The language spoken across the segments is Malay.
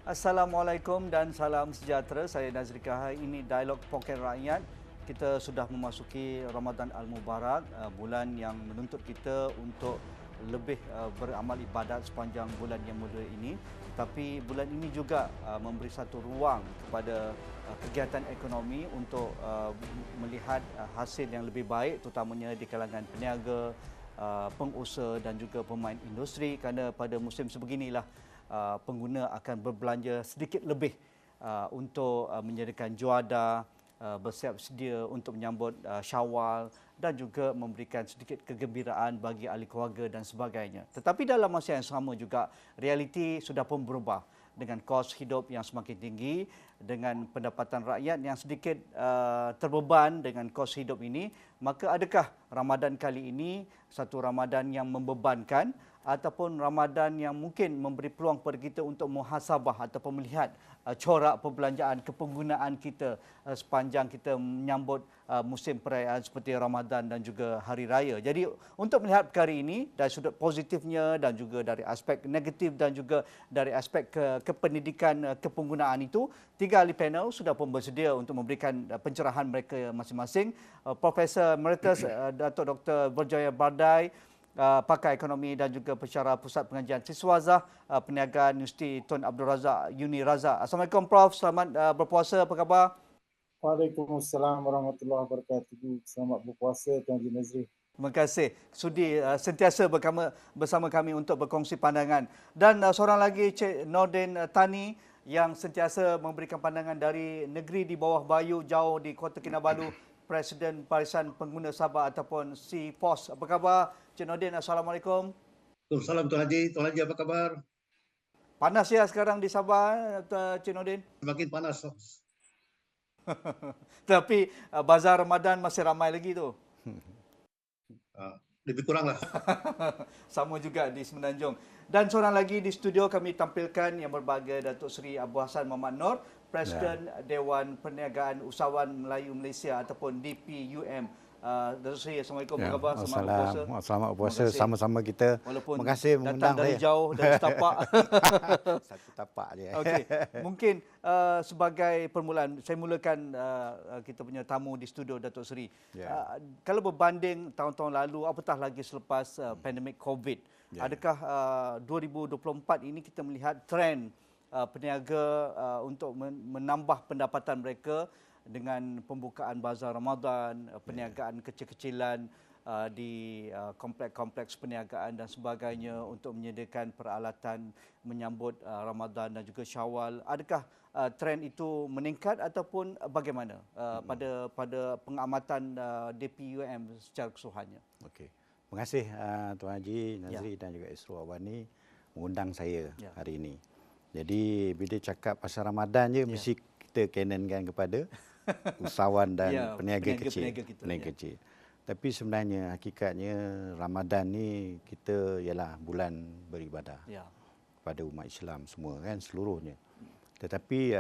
Assalamualaikum dan salam sejahtera. Saya Nazri Kahai. Ini Dialog Poket Rakyat. Kita sudah memasuki Ramadan Al-Mubarak, bulan yang menuntut kita untuk lebih beramal ibadat sepanjang bulan yang mulia ini. Tapi bulan ini juga memberi satu ruang kepada kegiatan ekonomi untuk melihat hasil yang lebih baik, terutamanya di kalangan peniaga, pengusaha dan juga pemain industri, kerana pada musim sebeginilah pengguna akan berbelanja sedikit lebih untuk menyediakan juadah, bersiap sedia untuk menyambut Syawal dan juga memberikan sedikit kegembiraan bagi ahli keluarga dan sebagainya. Tetapi dalam masa yang sama juga realiti sudah pun berubah dengan kos hidup yang semakin tinggi, dengan pendapatan rakyat yang sedikit terbeban dengan kos hidup ini. Maka adakah Ramadan kali ini satu Ramadan yang membebankan ataupun Ramadan yang mungkin memberi peluang kepada kita untuk muhasabah ataupun melihat corak perbelanjaan kepenggunaan kita sepanjang kita menyambut musim perayaan seperti Ramadan dan juga Hari Raya. Jadi untuk melihat perkara ini dari sudut positifnya dan juga dari aspek negatif dan juga dari aspek kependidikan kepenggunaan itu, tiga ahli panel sudah pun bersedia untuk memberikan pencerahan mereka masing-masing. Profesor Emeritus Datuk Dr. Berjaya Bardai, pakar ekonomi dan juga pensyarah Pusat Pengajian Siswazah Perniagaan Universiti Tun Abdul Razak Uni Razak. Assalamualaikum Prof, selamat berpuasa, apa khabar? Waalaikumsalam warahmatullahi wabarakatuh. Selamat berpuasa Tuan Haji Nazri. Terima kasih sudi sentiasa bersama kami untuk berkongsi pandangan. Dan seorang lagi Cik Nordin Tani yang sentiasa memberikan pandangan dari negeri di bawah bayu jauh di Kota Kinabalu, Presiden Barisan Pengguna Sabah ataupun CPOS. Apa khabar Cik Nordin? Assalamualaikum. Salam Tuan Haji. Tuan Haji apa kabar? Panas ya sekarang di Sabah, Cik Nordin? Semakin panas. Tapi bazar Ramadan masih ramai lagi tu. Lebih kurang lah. Sama juga di Semenanjung. Dan seorang lagi di studio kami tampilkan yang berbahagia Datuk Seri Abu Hassan Muhammad Nur, Presiden Dewan Perniagaan Usahawan Melayu Malaysia ataupun DPUM. Datuk Seri, Assalamualaikum. Apa khabar? Selamat berpuasa. Sama-sama kita. Walaupun terima kasih datang dari jauh, dari setapak. Satu tapak je. Okey. Mungkin sebagai permulaan, saya mulakan kita punya tamu di studio, Datuk Seri. Kalau berbanding tahun-tahun lalu, apatah lagi selepas pandemik COVID, adakah 2024 ini kita melihat trend peniaga untuk menambah pendapatan mereka dengan pembukaan bazar Ramadan, perniagaan kecil-kecilan di kompleks-kompleks perniagaan dan sebagainya untuk menyediakan peralatan menyambut Ramadan dan juga Syawal. Adakah trend itu meningkat ataupun bagaimana pada pengamatan DPUM secara keseluruhannya? Okey. Terima kasih Tuan Haji Nazri dan juga Isru Awani mengundang saya hari ini. Jadi bila cakap pasal Ramadan je mesti kita kenankan kepada usahawan dan peniaga kecil. Tapi sebenarnya hakikatnya Ramadan ni kita ialah bulan beribadah kepada umat Islam semua kan seluruhnya. Tetapi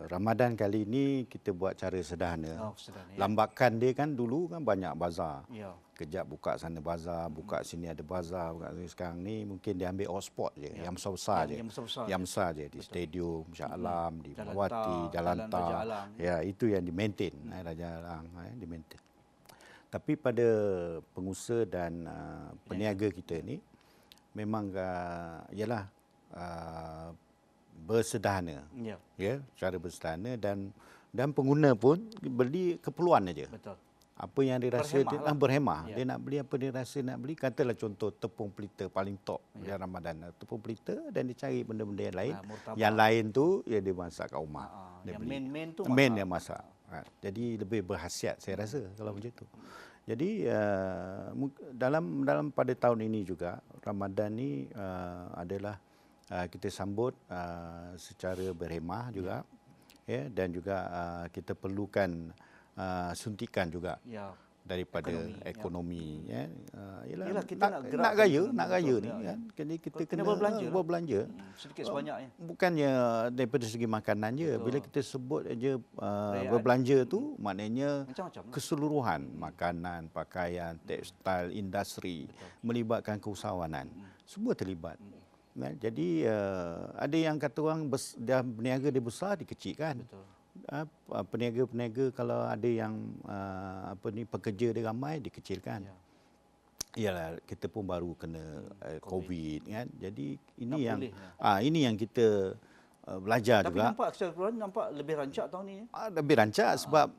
Ramadan kali ini kita buat cara sederhana. Lambakan dia kan dulu kan banyak bazar. Kejap buka sana bazar, buka sini ada bazar. Sekarang ni mungkin dia ambil hotspot je, yang besar-besar je. Yang besar je di stadium Shah Alam, di Mawati, Jalan Tar. Ya, itu yang di-maintain, Raja Alang di-maintain. Tapi pada pengusaha dan peniaga kita ni memang ialah bersederhana. Cara bersederhana dan pengguna pun beli keperluan aja. Betul. Apa yang dia rasa dia berhemah. Dia nak beli apa dia rasa nak beli. Katalah contoh tepung pelita paling top di Ramadan. Tepung pelita dan dia cari benda-benda yang lain. Yang lain tu dia masak kat rumah. Dia yang main tu main dia masak. Jadi lebih berkhasiat saya rasa kalau macam tu. Jadi dalam pada tahun ini juga Ramadan ni adalah kita sambut secara berhemah juga dan juga kita perlukan suntikan juga daripada ekonomi ialah kita nak gaya ni kan kita kena berbelanja sedikit sebanyak bukannya daripada segi makanan je. Bila kita sebut aja berbelanja tu maknanya keseluruhan makanan, pakaian, tekstil, industri, melibatkan keusahawanan semua terlibat. Jadi ada yang kata orang dah berniaga dia besar dikecilkan. Betul. Peniaga-peniaga kalau ada yang pekerja dia ramai dikecilkan. Ya. Iyalah, kita pun baru kena COVID kan. Jadi ini Nak yang pulih, ini yang kita belajar Tapi juga. nampak secara keseluruhan nampak lebih rancak tahun ni. Lebih rancak sebab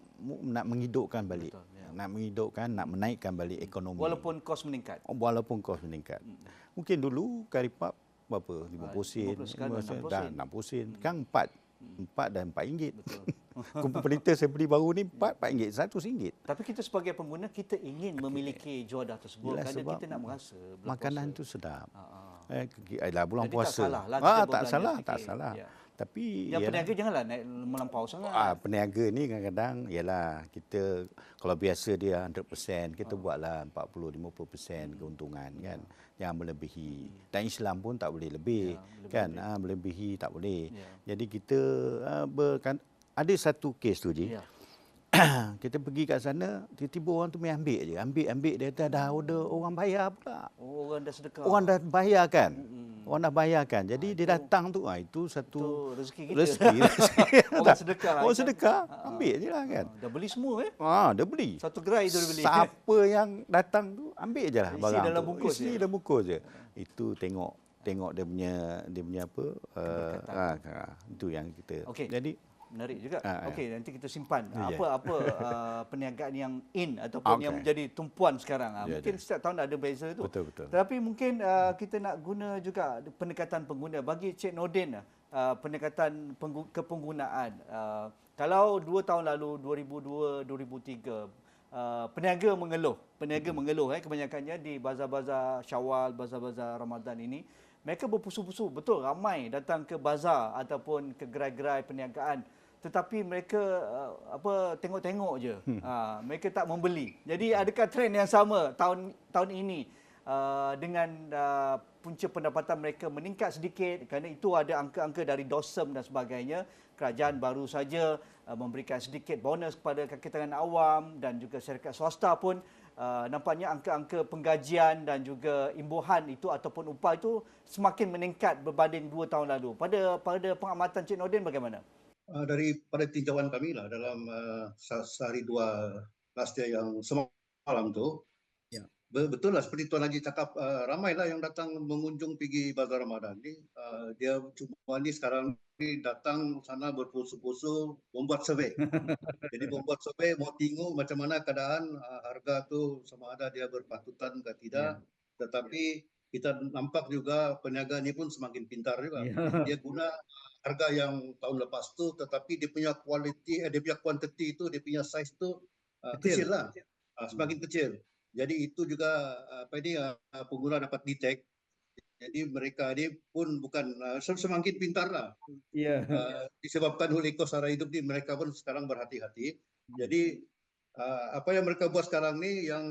nak menghidupkan balik. Betul, ya. Nak menghidupkan, nak menaikkan balik ekonomi. Walaupun kos meningkat. Walaupun kos meningkat. Mungkin dulu karipap berapa? 50 sen, 50 sekarang 60 dah sen. 60 sen. Sekarang 4 dan RM4. Betul. Kompetitor saya beli baru ni RM4, RM1. Tapi kita sebagai pengguna kita ingin memiliki juadah tersebut Yelah, kerana sebab kita nak merasa bulan makanan puasa. tu sedap. Ha. Bulan Jadi puasa. tak salah lah kita tak berbelanja salah, sedikit. tak salah. Ya. Tapi Yang yalah, peniaga janganlah naik melampau sangat. peniaga ni kadang-kadang ialah kita kalau biasa dia 100%, kita buatlah 40-50% keuntungan kan. Jangan melebihi. Dan Islam pun tak boleh lebih kan. Melebihi tak boleh. Ya. Jadi kita ada satu kes tu je. Ya. Kita pergi kat sana, tiba-tiba orang tu main ambil je. Ambil dia kata dah order orang bayar pula. Oh, orang dah sedekah. Orang dah bayar kan. Orang dah bayar kan. Jadi dia datang tu, itu satu Itu rezeki kita. rezeki. Orang sedekah. Orang sedekah, ambil je lah kan. Dah beli semua Dia beli. Satu gerai tu dia beli. Siapa yang datang tu, ambil je lah Isi barang dalam tu. bungkus Isi je. dalam bungkus je. Itu tengok dia punya apa. Itu yang kita. Okey. Jadi Menarik juga. Ya. Okey, nanti kita simpan Ya. apa perniagaan yang in ataupun yang menjadi tumpuan sekarang. Ya, Mungkin setiap tahun ada beza tu. Betul. Tapi mungkin kita nak guna juga pendekatan pengguna. Bagi Cik Nordin, pendekatan kepenggunaan. Kalau 2 tahun lalu, 2002-2003, peniaga mengeluh kebanyakannya di bazar-bazar Syawal, bazar-bazar Ramadan ini. Mereka berpusu-pusu, betul ramai datang ke bazar ataupun ke gerai-gerai perniagaan. Tetapi mereka tengok-tengok je. Mereka tak membeli. Jadi adakah trend yang sama tahun ini dengan punca pendapatan mereka meningkat sedikit kerana itu ada angka-angka dari DOSM dan sebagainya. Kerajaan baru saja memberikan sedikit bonus kepada kaki tangan awam dan juga syarikat swasta pun nampaknya angka-angka penggajian dan juga imbuhan itu ataupun upah itu semakin meningkat berbanding 2 tahun lalu. Pada pengamatan Cik Nordin bagaimana? Daripada tinjauan kami lah dalam sehari 2 last year yang semalam tu, betul lah seperti Tuan Haji cakap, ramailah yang datang mengunjung pergi Bazar Ramadan ni. Dia cuma ni sekarang ni datang sana berpusu-pusu membuat survey. Jadi membuat survey mau tengok macam mana keadaan harga tu, sama ada dia berpatutan ke tidak. Tetapi kita nampak juga peniaga ni pun semakin pintar juga. Dia guna harga yang tahun lepas tu, tetapi dia punya quality, dia punya quantity tu, dia punya size tu kecil lah, semakin kecil. Jadi itu juga pengguna dapat detect. Jadi mereka ni pun bukan semakin pintar lah. Disebabkan oleh kos sara hidup ni, mereka pun sekarang berhati-hati. Jadi apa yang mereka buat sekarang ni yang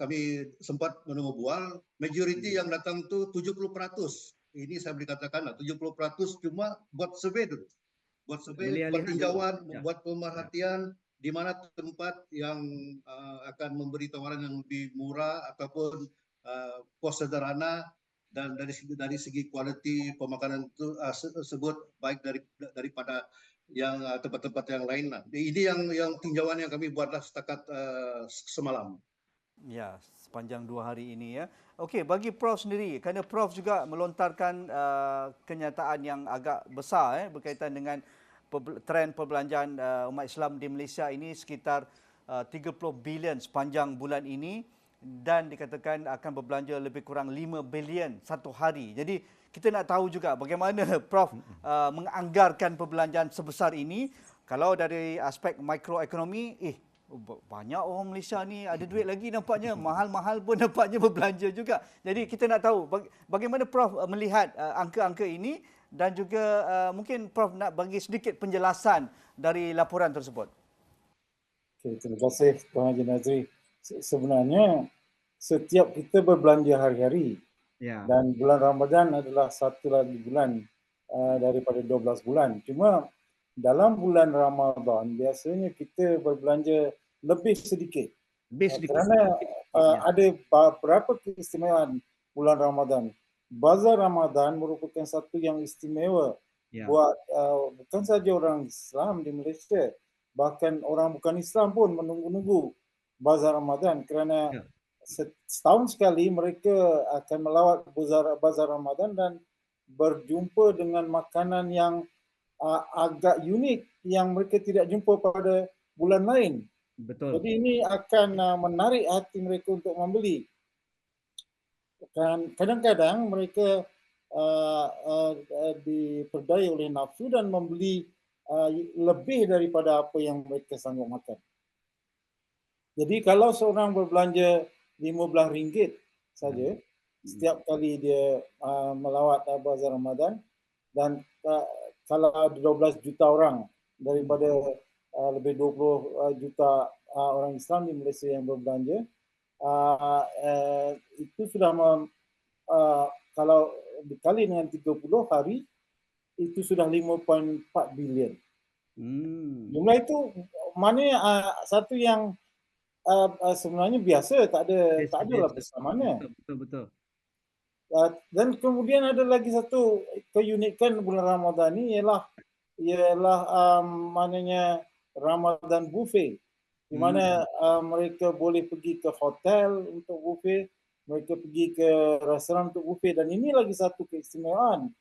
kami sempat menemu bual, majoriti yang datang tu 70%. Ini saya boleh katakan lah, 70% cuma buat survey dulu. Buat survey, buat tinjauan, membuat pemerhatian di mana tempat yang akan memberi tawaran yang lebih murah ataupun kos sederhana dan dari segi kualiti pemakanan itu tersebut baik daripada yang tempat-tempat yang lain lah. Ini yang tinjauan yang kami buatlah setakat semalam. Ya, sepanjang 2 hari ini ya. Okey, bagi Prof sendiri, kerana Prof juga melontarkan kenyataan yang agak besar berkaitan dengan trend perbelanjaan umat Islam di Malaysia ini sekitar 30 bilion sepanjang bulan ini dan dikatakan akan berbelanja lebih kurang 5 bilion satu hari. Jadi kita nak tahu juga bagaimana Prof menganggarkan perbelanjaan sebesar ini. Kalau dari aspek mikroekonomi, banyak orang Malaysia ni ada duit lagi nampaknya, mahal-mahal pun nampaknya berbelanja juga. Jadi kita nak tahu bagaimana Prof melihat angka-angka ini dan juga mungkin Prof nak bagi sedikit penjelasan dari laporan tersebut. Okay, terima kasih Tuan Haji Nazri. Sebenarnya setiap kita berbelanja hari-hari dan bulan Ramadan adalah satu lagi bulan daripada 12 bulan. Cuma dalam bulan Ramadan biasanya kita berbelanja lebih sedikit. Kerana ada beberapa keistimewaan bulan Ramadan. Bazar Ramadan merupakan satu yang istimewa buat bukan saja orang Islam di Malaysia, bahkan orang bukan Islam pun menunggu-nunggu Bazar Ramadan kerana setahun sekali mereka akan melawat Bazar Ramadan dan berjumpa dengan makanan yang agak unik yang mereka tidak jumpa pada bulan lain. Betul. Jadi ini akan menarik hati mereka untuk membeli. Dan kadang-kadang mereka diperdaya oleh nafsu dan membeli lebih daripada apa yang mereka sanggup makan. Jadi kalau seorang berbelanja RM15 saja setiap kali dia melawat Bazar Ramadan, dan kalau ada 12 juta orang daripada lebih 20 juta orang Islam di Malaysia yang berbelanja, itu sudah kalau dikali dengan 30 hari itu sudah 5.4 bilion. Jumlah itu maknanya satu yang sebenarnya biasa, tak adalah besar mana. Betul. Dan kemudian ada lagi satu keunikan bulan Ramadan ini ialah maknanya Ramadan buffet, di mana mereka boleh pergi ke hotel untuk buffet, mereka pergi ke restoran untuk buffet, dan ini lagi satu keistimewaan.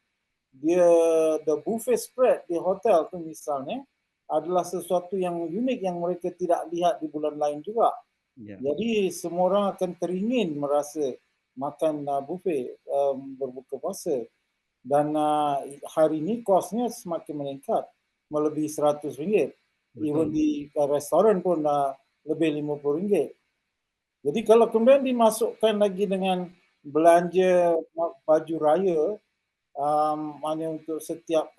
The buffet spread di hotel tu misalnya adalah sesuatu yang unik yang mereka tidak lihat di bulan lain juga. Jadi semua orang akan teringin merasa makan buffet berbuka puasa. Dan hari ini kosnya semakin meningkat, melebihi RM100. Even di restoran pun lebih RM50. Jadi kalau kemudian dimasukkan lagi dengan belanja baju raya, hanya untuk setiap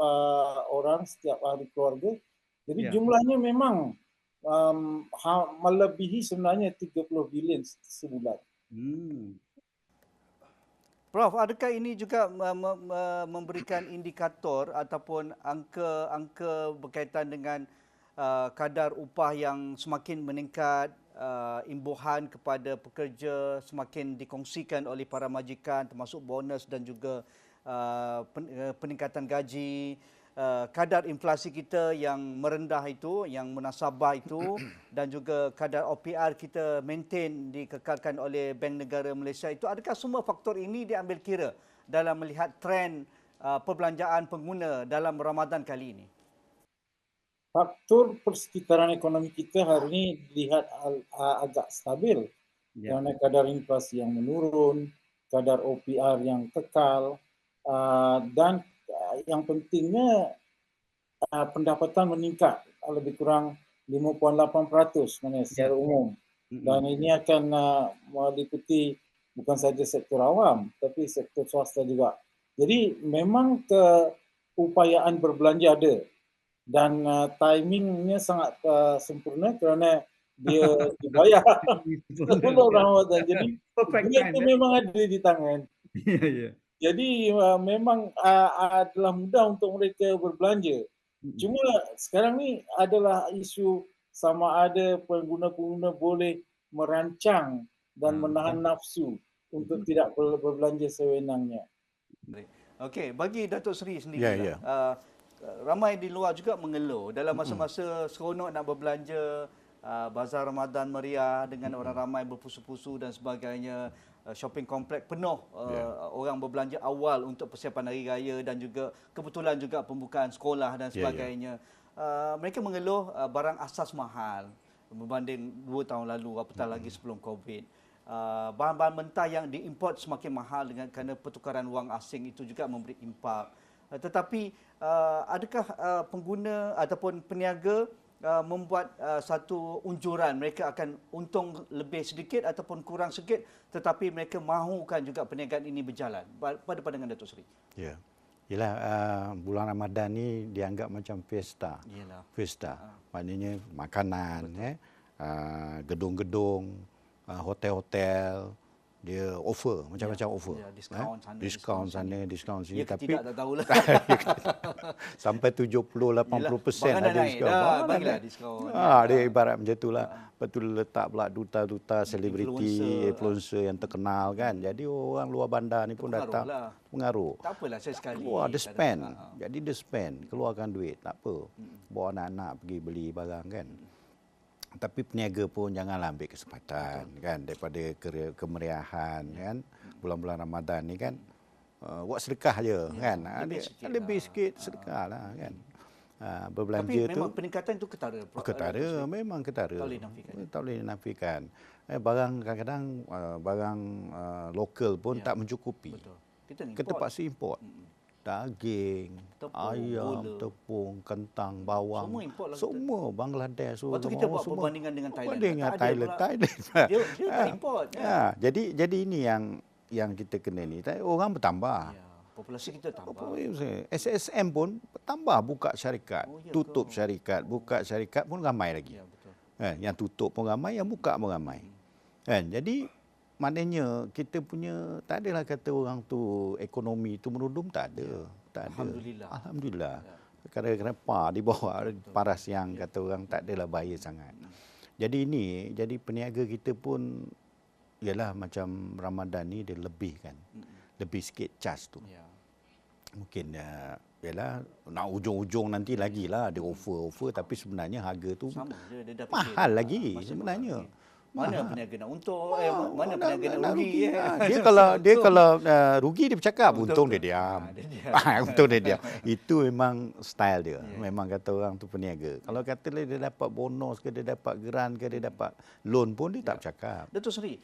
orang, setiap ahli keluarga, jadi jumlahnya memang melebihi sebenarnya 30 bilion sebulan. Prof, adakah ini juga memberikan indikator ataupun angka berkaitan dengan kadar upah yang semakin meningkat, imbuhan kepada pekerja semakin dikongsikan oleh para majikan, termasuk bonus dan juga peningkatan gaji, kadar inflasi kita yang merendah itu, yang munasabah itu, dan juga kadar OPR kita maintain, dikekalkan oleh Bank Negara Malaysia itu, adakah semua faktor ini diambil kira dalam melihat trend perbelanjaan pengguna dalam Ramadan kali ini? Faktor persekitaran ekonomi kita hari ini dilihat agak stabil kerana kadar inflasi yang menurun, kadar OPR yang kekal, dan yang pentingnya pendapatan meningkat lebih kurang 5.8% secara umum. Dan ini akan meliputi bukan saja sektor awam tapi sektor swasta juga. Jadi memang keupayaan berbelanja ada, dan timingnya sangat sempurna kerana dia dibayar sebelum Ramadan. Jadi duit itu memang ada di tangan. Jadi memang adalah mudah untuk mereka berbelanja. Cuma sekarang ni adalah isu sama ada pengguna-pengguna boleh merancang dan menahan nafsu untuk tidak berbelanja sewenangnya. Okey, bagi Datuk Seri sendiri, ramai di luar juga mengeluh dalam masa-masa seronok nak berbelanja, bazar Ramadan meriah dengan orang ramai berpusu-pusu dan sebagainya, shopping kompleks penuh, orang berbelanja awal untuk persiapan hari raya dan juga kebetulan juga pembukaan sekolah dan sebagainya. Mereka mengeluh barang asas mahal berbanding 2 tahun lalu, apatah lagi sebelum Covid. Bahan-bahan mentah yang diimport semakin mahal kerana pertukaran wang asing itu juga memberi impak. Tetapi adakah pengguna ataupun peniaga membuat satu unjuran mereka akan untung lebih sedikit ataupun kurang sedikit, tetapi mereka mahukan juga perniagaan ini berjalan? Pada pandangan Datuk Seri. Ya. Yalah, bulan Ramadan ni dianggap macam pesta. Pesta. Maknanya makanan, gedung-gedung, hotel-hotel, dia offer macam-macam offer. Ya, diskaun sana, diskaun sana, diskaun sini, ya, tapi tidak tahulah. sampai 70-80% ada diskaun. Bagilah diskaun. Dia ibarat macam itulah. Lepas tu letak pula duta-duta selebriti, influencer yang terkenal kan. Jadi orang luar bandar ni pun datang. Pengaruh. Tak apalah saya sekali. Keluar dia spend. Jadi dia spend, keluarkan duit, tak apa. Bawa anak-anak pergi beli barang kan. Tapi peniaga pun janganlah ambil kesempatan kan daripada kemeriahan kan bulan-bulan Ramadan ni kan buat sedekah je kan. Lebih sikit sedekah lah kan. Berbelanja tu. Tapi memang peningkatan itu ketara. Ketara, memang ketara. Tak boleh dinafikan. Barang kadang-kadang barang lokal pun tak mencukupi. Betul. Kita terpaksa import. Daging, ayam, tepung, kentang, bawang, semua Bangladesh. Waktu kita buat perbandingan dengan Thailand. Dengan Thailand. Dia tak import. Jadi ini yang kita kena ni. Orang bertambah. Populasi kita tambah. SSM pun bertambah, buka syarikat, tutup syarikat, buka syarikat pun ramai lagi. Yang tutup pun ramai, yang buka pun ramai. Jadi maknanya kita punya tak adalah kata orang tu ekonomi tu menudum, tak ada. Alhamdulillah. Kadang-kadang di bawah paras yang kata orang tak adalah bahaya sangat. Jadi jadi peniaga kita pun ialah macam Ramadan ni dia lebih kan. Lebih sikit charge tu. Mungkin ialah nak ujung-ujung nanti lagilah ada offer tapi sebenarnya harga tu mahal lagi sebenarnya. Mana peniaga nak untung, mana peniaga nak rugi. Dia kalau rugi dia bercakap, untung dia diam. Untung dia diam. Itu memang style dia. Memang kata orang tu peniaga. Kalau kata dia dapat bonus ke, dia dapat geran ke, dia dapat loan pun dia tak bercakap. Datuk Seri,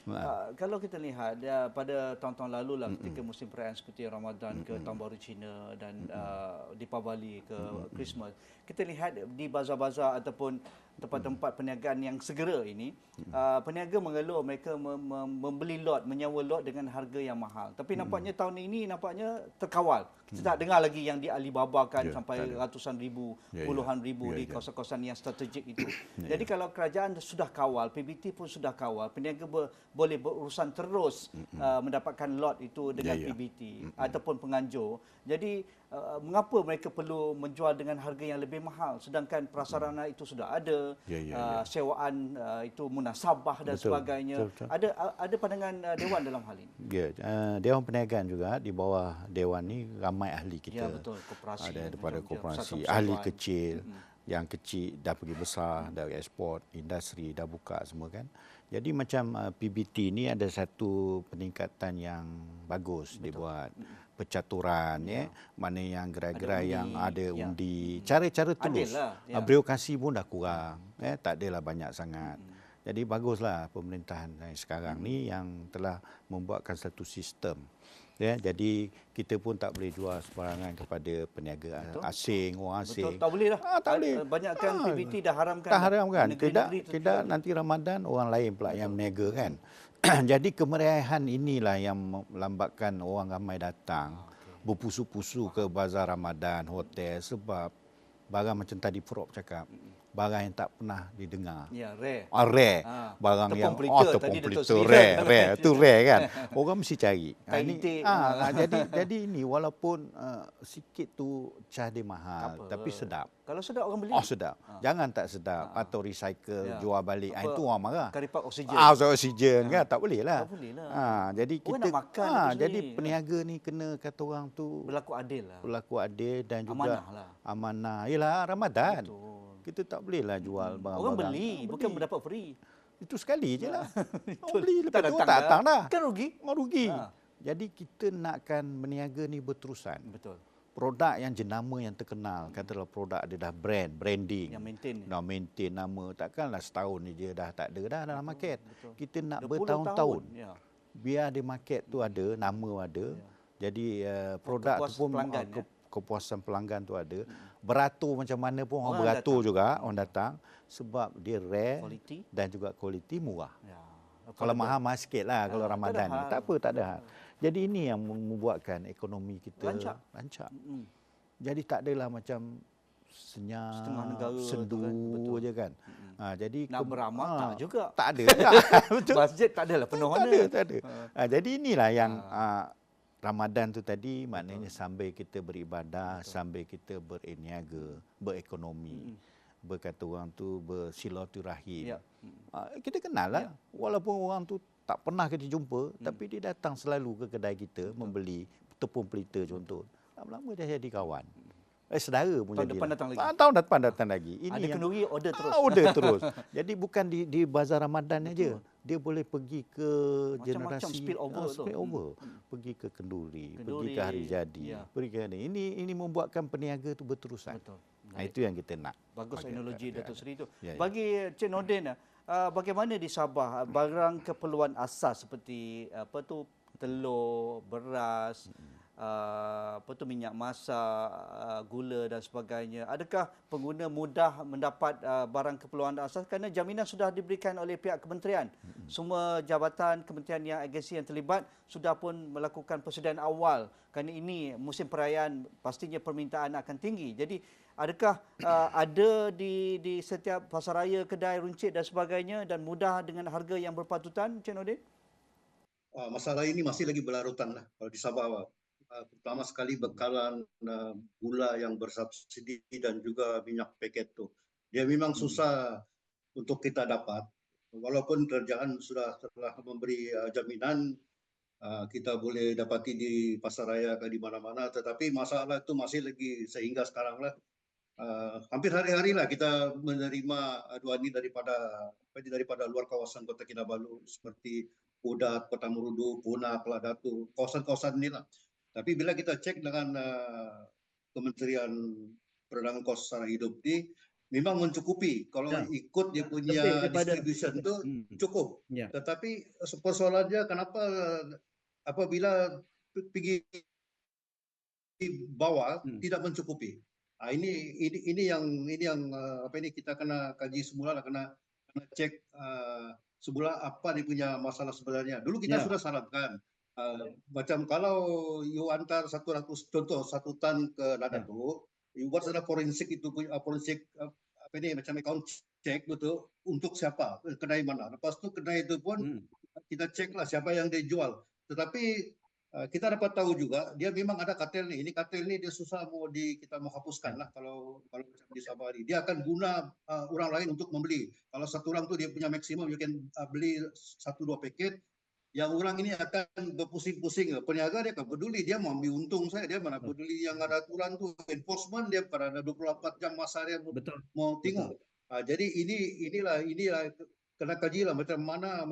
kalau kita lihat pada tahun-tahun lalu lah ketika musim perayaan seperti Ramadan ke Tahun Baru Cina dan Deepavali ke Christmas, kita lihat di bazar-bazar ataupun tempat-tempat perniagaan yang segera ini, peniaga mengeluh mereka membeli lot, menyewa lot dengan harga yang mahal. Tapi nampaknya tahun ini terkawal. Kita tak dengar lagi yang di Alibaba kan sampai ratusan ribu, puluhan ribu di kawasan-kawasan yang strategik itu. Jadi kalau kerajaan sudah kawal, PBT pun sudah kawal, peniaga boleh berurusan terus mendapatkan lot itu dengan PBT ataupun penganjur. Jadi mengapa mereka perlu menjual dengan harga yang lebih mahal sedangkan prasarana itu sudah ada, sewaan itu munasabah dan sebagainya. Ada pandangan Dewan dalam hal ini? Dewan Perniagaan juga di bawah Dewan ni ramai ahli kita. Ya, betul. Koperasi. Ada daripada koperasi, ahli kecil, yang kecil dah pergi besar, dah ekspor, industri dah buka semua kan. Jadi macam PBT ni ada satu peningkatan yang bagus dibuat. Percaturan mana yang gerai-gerai yang ada undi, cara-cara tulus. Birokrasi pun dah kurang, tak adalah banyak sangat. Jadi baguslah pemerintahan sekarang ni yang telah membuatkan satu sistem. Jadi kita pun tak boleh jual sembarangan kepada peniaga asing, orang asing. Betul, tak boleh lah. Tak boleh. Banyakkan PBT dah haramkan. Tak haramkan. Tidak nanti Ramadan orang lain pula yang meniaga kan. Jadi kemeriahan inilah yang melambatkan orang ramai datang. Berpusu-pusu ke bazar Ramadan, hotel sebab barang macam tadi Prof cakap. Barang yang tak pernah didengar. Ya, rare. Rare. Barang tepung yang pelita, pelita rare. Itu rare kan. Orang mesti cari. Jadi ini walaupun sikit tu cah dia mahal tapi sedap. Kalau sedap orang beli. Sedap. Jangan tak sedap atau recycle jual balik. Itu orang marah. Karipak oksigen. Oksigen kan tak boleh lah. Tak boleh lah. Jadi kita jadi peniaga ni kena kata orang tu berlaku adil lah. Berlaku adil dan juga amanah lah. Amanah. Yalah Ramadan. Betul. Kita tak bolehlah jual barang-barang. Orang beli, bukan mendapat free. Itu sekali je lah. Orang beli lepas tu tak datang dah. Kan rugi. Rugi. Jadi kita nakkan berniaga ni berterusan. Betul. Produk yang jenama yang terkenal, katalah produk dia dah branding. Yang maintain. Dah maintain nama. Takkanlah setahun ni je dah tak ada dah dalam market. Betul. Kita nak bertahun-tahun. Biar di market tu ada, nama ada. Jadi produk tu pun kepuasan pelanggan tu ada. Beratur macam mana pun orang beratur juga, orang datang sebab dia rare dan juga kualiti murah. Kalau mahal sikit lah kalau Ramadan ni. Tak apa, tak ada hal. Jadi ini yang membuatkan ekonomi kita rancak. Jadi tak adalah macam senyap, setengah negara sendu tu kan, betul. je kan. Jadi nak beramal tak juga. Tak ada. Betul. Masjid tak adalah penuh mana. Tak ada. Jadi inilah yang Ramadan tu tadi maknanya sambil kita beribadah, sambil kita berniaga, berekonomi, berkata orang tu bersilaturahim. Kita kenal lah. Walaupun orang tu tak pernah kita jumpa, tapi dia datang selalu ke kedai kita membeli tepung pelita contoh. Lama-lama dia jadi kawan. Saudara pun jadi. Tahun depan datang lagi. Tahun depan datang lagi. Ini ada kenduri order terus. Order terus. Jadi bukan di bazar Ramadan aja. Dia boleh pergi ke macam-macam generasi spill over. Pergi ke kenduri, pergi ke hari jadi, pergi ke ini membuatkan peniaga tu berterusan. Betul. Itu yang kita nak. Bagus teknologi Datuk Seri itu. Bagi Cik Nordin, bagaimana di Sabah barang keperluan asas seperti telur, beras, minyak masak, gula dan sebagainya. Adakah pengguna mudah mendapat barang keperluan asas kerana jaminan sudah diberikan oleh pihak kementerian? Semua jabatan, kementerian yang agensi yang terlibat sudah pun melakukan persediaan awal kerana ini musim perayaan, pastinya permintaan akan tinggi. Jadi adakah ada di setiap pasaraya, kedai runcit dan sebagainya dan mudah dengan harga yang berpatutan, Cik Nordin? Masalah ini masih lagi berlarutan lah kalau di Sabah. Pertama sekali bekalan gula yang bersubsidi dan juga minyak paket tu. Dia memang susah untuk kita dapat. Walaupun kerajaan telah memberi jaminan kita boleh dapati di pasaraya ke di mana-mana, tetapi masalah itu masih lagi sehingga sekarang lah hampir hari-hari lah kita menerima aduan ini daripada luar kawasan Kota Kinabalu seperti Udat, Kota Murudu, Puna, Keladatu, kawasan-kawasan inilah. Tapi bila kita cek dengan Kementerian Perdagangan Kos Sara Hidup ni memang mencukupi. Kalau ikut dia punya distribution tu cukup. Tetapi persoalannya kenapa apabila pergi bawah tidak mencukupi. Ini yang kita kena kaji semula, kena cek semula apa dia punya masalah sebenarnya. Dulu kita sudah sarankan macam kalau you antar 100 contoh 1 tan ke Ladatu, you buat ada forensik itu forensik macam account check betul untuk siapa, kedai mana. Lepas tu kedai itu pun kita cek lah siapa yang dia jual. Tetapi kita dapat tahu juga dia memang ada kartel ni. Ini kartel ni dia susah kita mau hapuskan lah kalau macam di Sabah ni. Dia akan guna orang lain untuk membeli. Kalau satu orang tu dia punya maksimum you can beli 1-2 paket. Yang orang ini akan berpusing-pusing. Peniaga dia akan peduli, dia mau ambil untung saya, dia mana peduli yang ada aturan tu. Enforcement dia pada 24 jam masa dia mau tengok. Jadi inilah kena kaji lah macam mana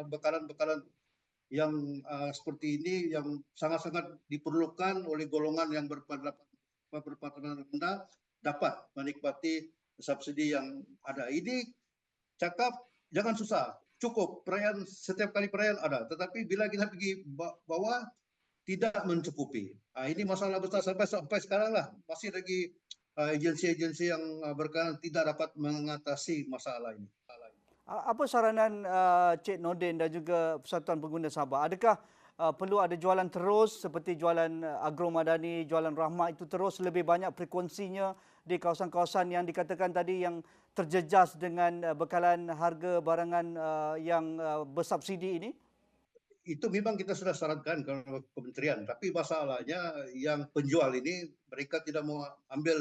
bekalan-bekalan yang seperti ini yang sangat-sangat diperlukan oleh golongan yang berpendapatan rendah dapat menikmati subsidi yang ada. Ini cakap jangan susah. Cukup perayaan, setiap kali perayaan ada, tetapi bila kita pergi bawah tidak mencukupi. Ini masalah besar sampai sekarang lah masih lagi agensi-agensi yang berkenaan tidak dapat mengatasi masalah ini. Apa saranan Cik Nordin dan juga Persatuan Pengguna Sabah? Adakah perlu ada jualan terus seperti jualan Agro Madani, jualan Rahmat itu terus lebih banyak frekuensinya di kawasan-kawasan yang dikatakan tadi yang terjejas dengan bekalan harga barangan yang bersubsidi ini? Itu memang kita sudah sarankan ke kementerian, tapi masalahnya yang penjual ini mereka tidak mau ambil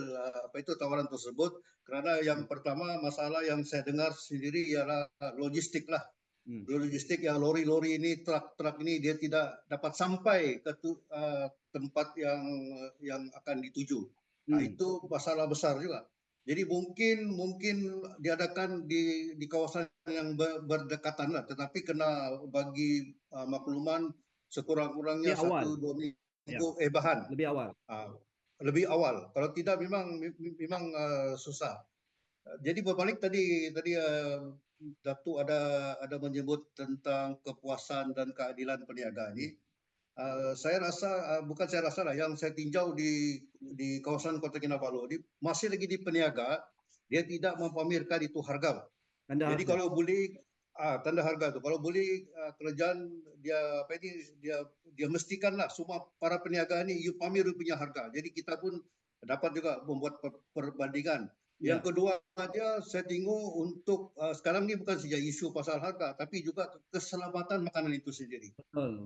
tawaran tersebut kerana yang pertama masalah yang saya dengar sendiri ialah logistik lah. Logistik yang lori-lori ini, truk-truk ini dia tidak dapat sampai ke tempat yang akan dituju. Itu masalah besar juga. Jadi mungkin diadakan di kawasan yang berdekatan lah, tetapi kena bagi makluman sekurang-kurangnya 1-2 minggu bahan. Lebih awal. Kalau tidak memang susah. Jadi berbalik tadi Datuk ada menyebut tentang kepuasan dan keadilan peniaga ini. Saya rasa bukan saya rasa lah, yang saya tinjau di kawasan Kota Kinabalu ini masih lagi di peniaga dia tidak mempamerkan itu harga. Jadi kalau boleh tanda harga tu, kalau boleh kerajaan dia mestikanlah semua para peniaga ni you pamer you punya harga. Jadi kita pun dapat juga membuat perbandingan. Yang kedua aja saya tengok untuk sekarang ni bukan saja isu pasal harga, tapi juga keselamatan makanan itu sendiri.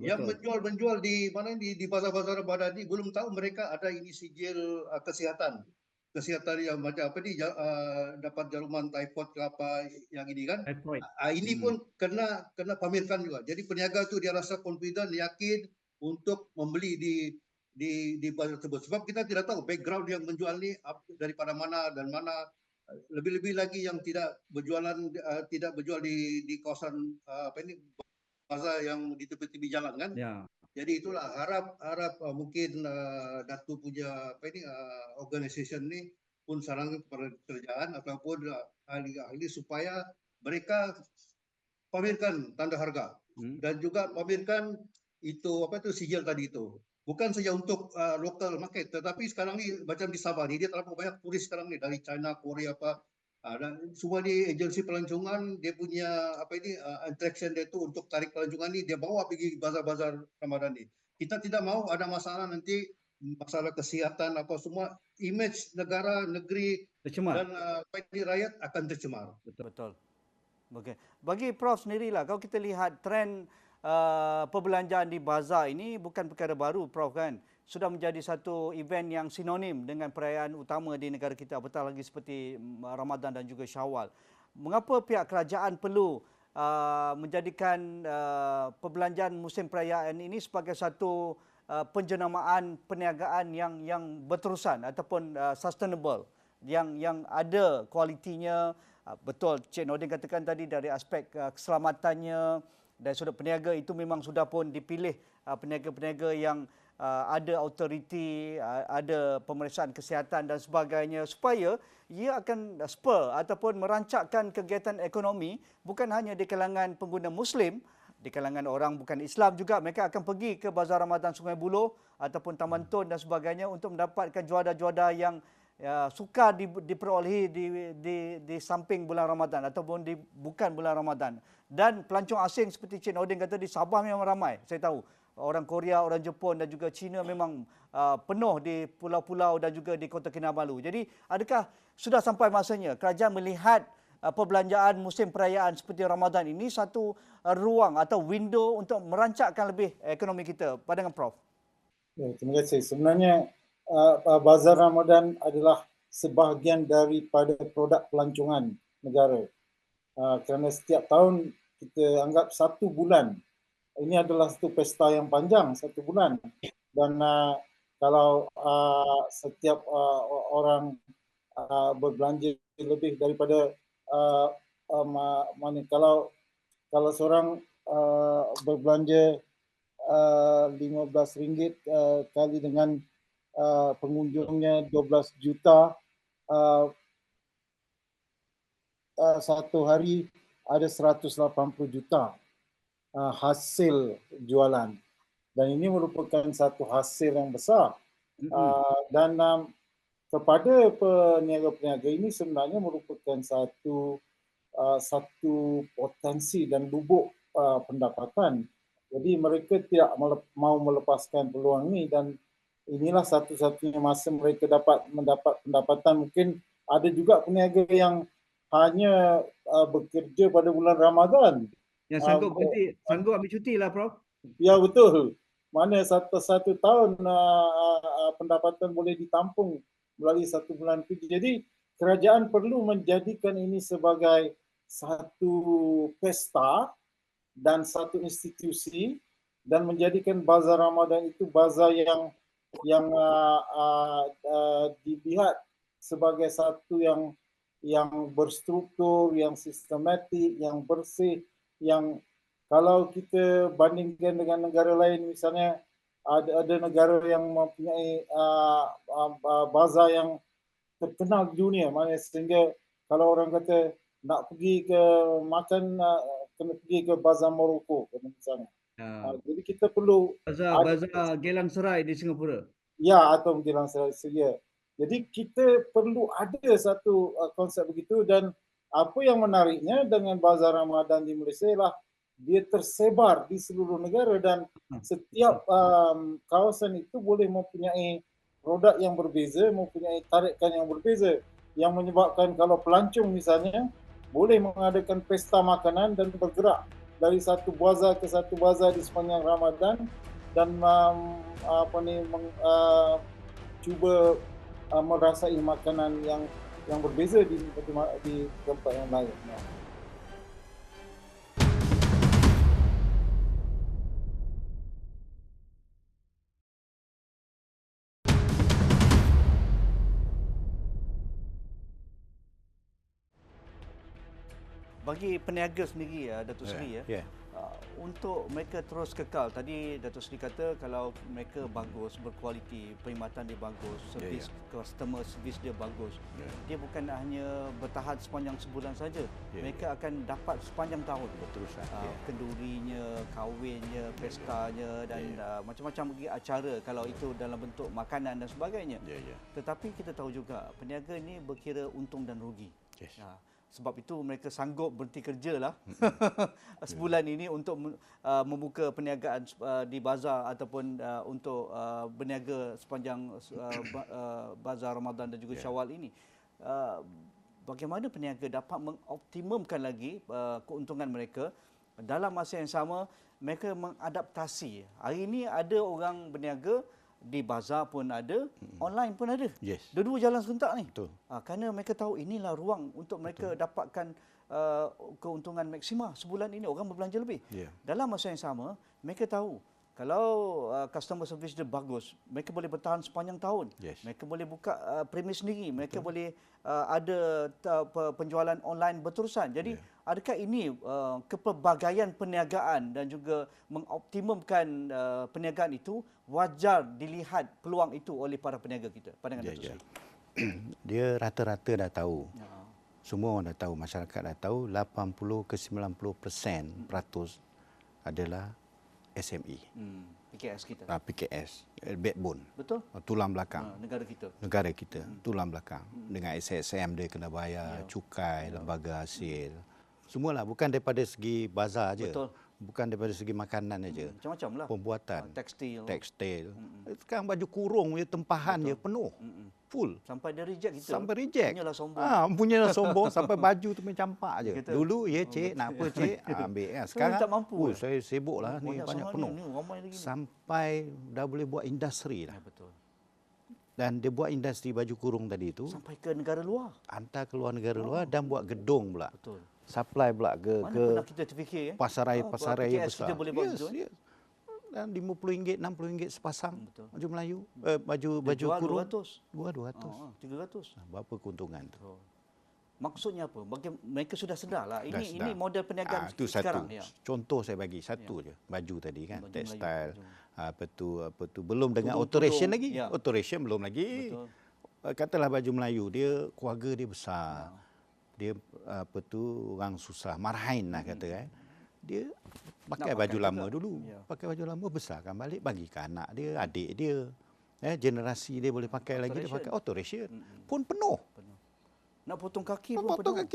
Yang menjual di mana di bazar-bazar Ramadan ni belum tahu mereka ada ini sijil kesihatan yang macam apa ni dapat jaruman typhoid ke apa yang ini kan. Ini pun kena pamerkan juga. Jadi peniaga tu dia rasa confident, yakin untuk membeli di bazar tersebut. Sebab kita tidak tahu background yang menjual ni daripada mana dan mana. Lebih-lebih lagi yang tidak berjual di kawasan apa ini bazar yang di tepi-tepi jalan kan. Jadi itulah harap mungkin Datu punya apa ini organisation ni pun sarankan kepada kerajaan ataupun ahli-ahli supaya mereka pamerkan tanda harga dan juga pamerkan itu apa itu sijil tadi itu. Bukan saja untuk local market, tetapi sekarang ni macam di Sabah ni dia terlalu banyak turis sekarang ni dari China, Korea apa dan semua di agensi pelancongan dia punya apa ini attraction dia tu untuk tarik pelancongan ni dia bawa pergi bazar-bazar Ramadan ni. Kita tidak mahu ada masalah nanti masalah kesihatan apa semua image negara negeri tercemar. Dan apa ini rakyat akan tercemar. Betul. Okey. Bagi Prof sendirilah kalau kita lihat trend perbelanjaan di bazar ini bukan perkara baru Prof kan. Sudah menjadi satu event yang sinonim dengan perayaan utama di negara kita apatah lagi seperti Ramadan dan juga Syawal. Mengapa pihak kerajaan perlu menjadikan perbelanjaan musim perayaan ini sebagai satu penjenamaan perniagaan yang berterusan ataupun sustainable yang ada kualitinya. Betul Cik Nordin katakan tadi dari aspek keselamatannya. Dari sudut peniaga itu memang sudah pun dipilih peniaga-peniaga yang ada autoriti, ada pemeriksaan kesihatan dan sebagainya supaya ia akan spur ataupun merancakkan kegiatan ekonomi bukan hanya di kalangan pengguna Muslim, di kalangan orang bukan Islam juga mereka akan pergi ke Bazar Ramadan Sungai Buloh ataupun Taman Tun dan sebagainya untuk mendapatkan juadah-juadah yang sukar diperolehi di samping bulan Ramadan ataupun di bukan bulan Ramadan. Dan pelancong asing seperti Cik Nordin kata di Sabah memang ramai. Saya tahu orang Korea, orang Jepun dan juga China memang penuh di pulau-pulau dan juga di Kota Kinabalu. Jadi adakah sudah sampai masanya kerajaan melihat perbelanjaan musim perayaan seperti Ramadan ini satu ruang atau window untuk merancakkan lebih ekonomi kita? Pandangan Prof. Ya, terima kasih. Sebenarnya Bazar Ramadan adalah sebahagian daripada produk pelancongan negara. Kerana setiap tahun kita anggap 1 bulan. Ini adalah satu pesta yang panjang, 1 bulan. Dan kalau setiap orang berbelanja lebih daripada kalau seorang berbelanja RM15 kali dengan pengunjungnya 12 juta, satu hari ada 180 juta hasil jualan. Dan ini merupakan satu hasil yang besar. Dan kepada peniaga-peniaga ini sebenarnya merupakan satu potensi dan lubuk pendapatan. Jadi mereka tidak mau melepaskan peluang ini dan inilah satu-satunya masa mereka dapat mendapat pendapatan. Mungkin ada juga peniaga yang hanya bekerja pada bulan Ramadan. Yang sanggup ambil cuti lah Prof. Ya betul. Mana satu tahun pendapatan boleh ditampung melalui 1 bulan cuti. Jadi kerajaan perlu menjadikan ini sebagai satu pesta dan satu institusi dan menjadikan Bazar Ramadan itu bazar yang dilihat sebagai satu yang berstruktur, yang sistematik, yang bersih, yang kalau kita bandingkan dengan negara lain, misalnya ada negara yang mempunyai bazar yang terkenal di dunia, sehingga kalau orang kata nak pergi ke makan, kena pergi ke Bazar Morocco misalnya. Jadi kita perlu Bazar Geylang Serai di Singapura. Ya, atau Geylang Serai. Jadi kita perlu ada satu konsep begitu dan apa yang menariknya dengan Bazar Ramadan di Malaysia ialah dia tersebar di seluruh negara dan setiap kawasan itu boleh mempunyai produk yang berbeza mempunyai tarikan yang berbeza yang menyebabkan kalau pelancong misalnya boleh mengadakan pesta makanan dan bergerak dari satu bazar ke satu bazar di sepanjang Ramadan dan cuba merasai makanan yang berbeza di tempat yang lain. Bagi peniaga sendiri, Datuk Seri, untuk mereka terus kekal, tadi Datuk Seri kata kalau mereka bagus, berkualiti, perkhidmatan dia bagus, servis customer service dia bagus, dia bukan hanya bertahan sepanjang sebulan saja, mereka akan dapat sepanjang tahun. Berterusan. Kendurinya, kahwinnya, pestanya dan macam-macam lagi acara kalau itu dalam bentuk makanan dan sebagainya. Tetapi kita tahu juga peniaga ini berkira untung dan rugi. Sebab itu mereka sanggup berhenti kerja lah sebulan ini untuk membuka perniagaan di bazar ataupun untuk berniaga sepanjang bazar Ramadan dan juga Syawal ini. Bagaimana peniaga dapat mengoptimumkan lagi keuntungan mereka dalam masa yang sama mereka mengadaptasi. Hari ini ada orang berniaga di bazar pun ada, online pun ada. Dua-dua jalan serentak ni. Kerana mereka tahu inilah ruang untuk mereka dapatkan keuntungan maksima sebulan ini, orang berbelanja lebih. Dalam masa yang sama, mereka tahu kalau customer service dia bagus, mereka boleh bertahan sepanjang tahun. Mereka boleh buka premis sendiri, mereka boleh ada penjualan online berterusan. Jadi adakah ini kepelbagaian perniagaan dan juga mengoptimumkan perniagaan itu wajar dilihat peluang itu oleh para peniaga kita? Pandangan Datuk Seri. Dia rata-rata dah tahu. Semua orang dah tahu, masyarakat dah tahu 80 ke 90% adalah SME. PKS kita. PKS, backbone. Betul. Tulang belakang. Negara kita. Tulang belakang. Dengan SSM dia kena bayar, cukai, lembaga hasil. Semualah, bukan daripada segi bazar aja. Betul. Bukan daripada segi makanan aja. Macam-macam lah. Pembuatan. Tekstil. Sekarang baju kurung punya tempahan je penuh. Full. Sampai dia reject kita. Sampai reject. Punyalah sombong. Punyalah sombong sampai baju tu main campak je. Dulu, cik, nak apa cik? Ambil. Sekarang tak mampu. Saya sibuk lah ni, banyak penuh. Sampai dah boleh buat industri lah. Betul. Dan dia buat industri baju kurung tadi tu. Sampai ke negara luar. Hantar ke luar negara luar dan buat gedung pula. Betul. Supply pula ke pernah kita terfikir pasaraya besar. Kita boleh buat begitu. Dan RM50, RM60 sepasang. Betul. Baju Melayu, baju kurung. 200. 300. Berapa keuntungan tu? Maksudnya apa? Mereka sudah sedar lah. Ini model perniagaan sekarang. Ya. Contoh saya bagi satu je. Baju tadi kan, tekstil. Apa tu belum dengan alteration lagi. Alteration belum lagi. Betul. Katalah baju Melayu, dia keluarga dia besar. Dia orang susah, marhain lah kata dia pakai baju lama dulu. Pakai baju lama, besarkan balik, bagi ke anak dia, adik dia. Generasi dia boleh pakai lagi, dia pakai alteration. Pun penuh. Nak potong kaki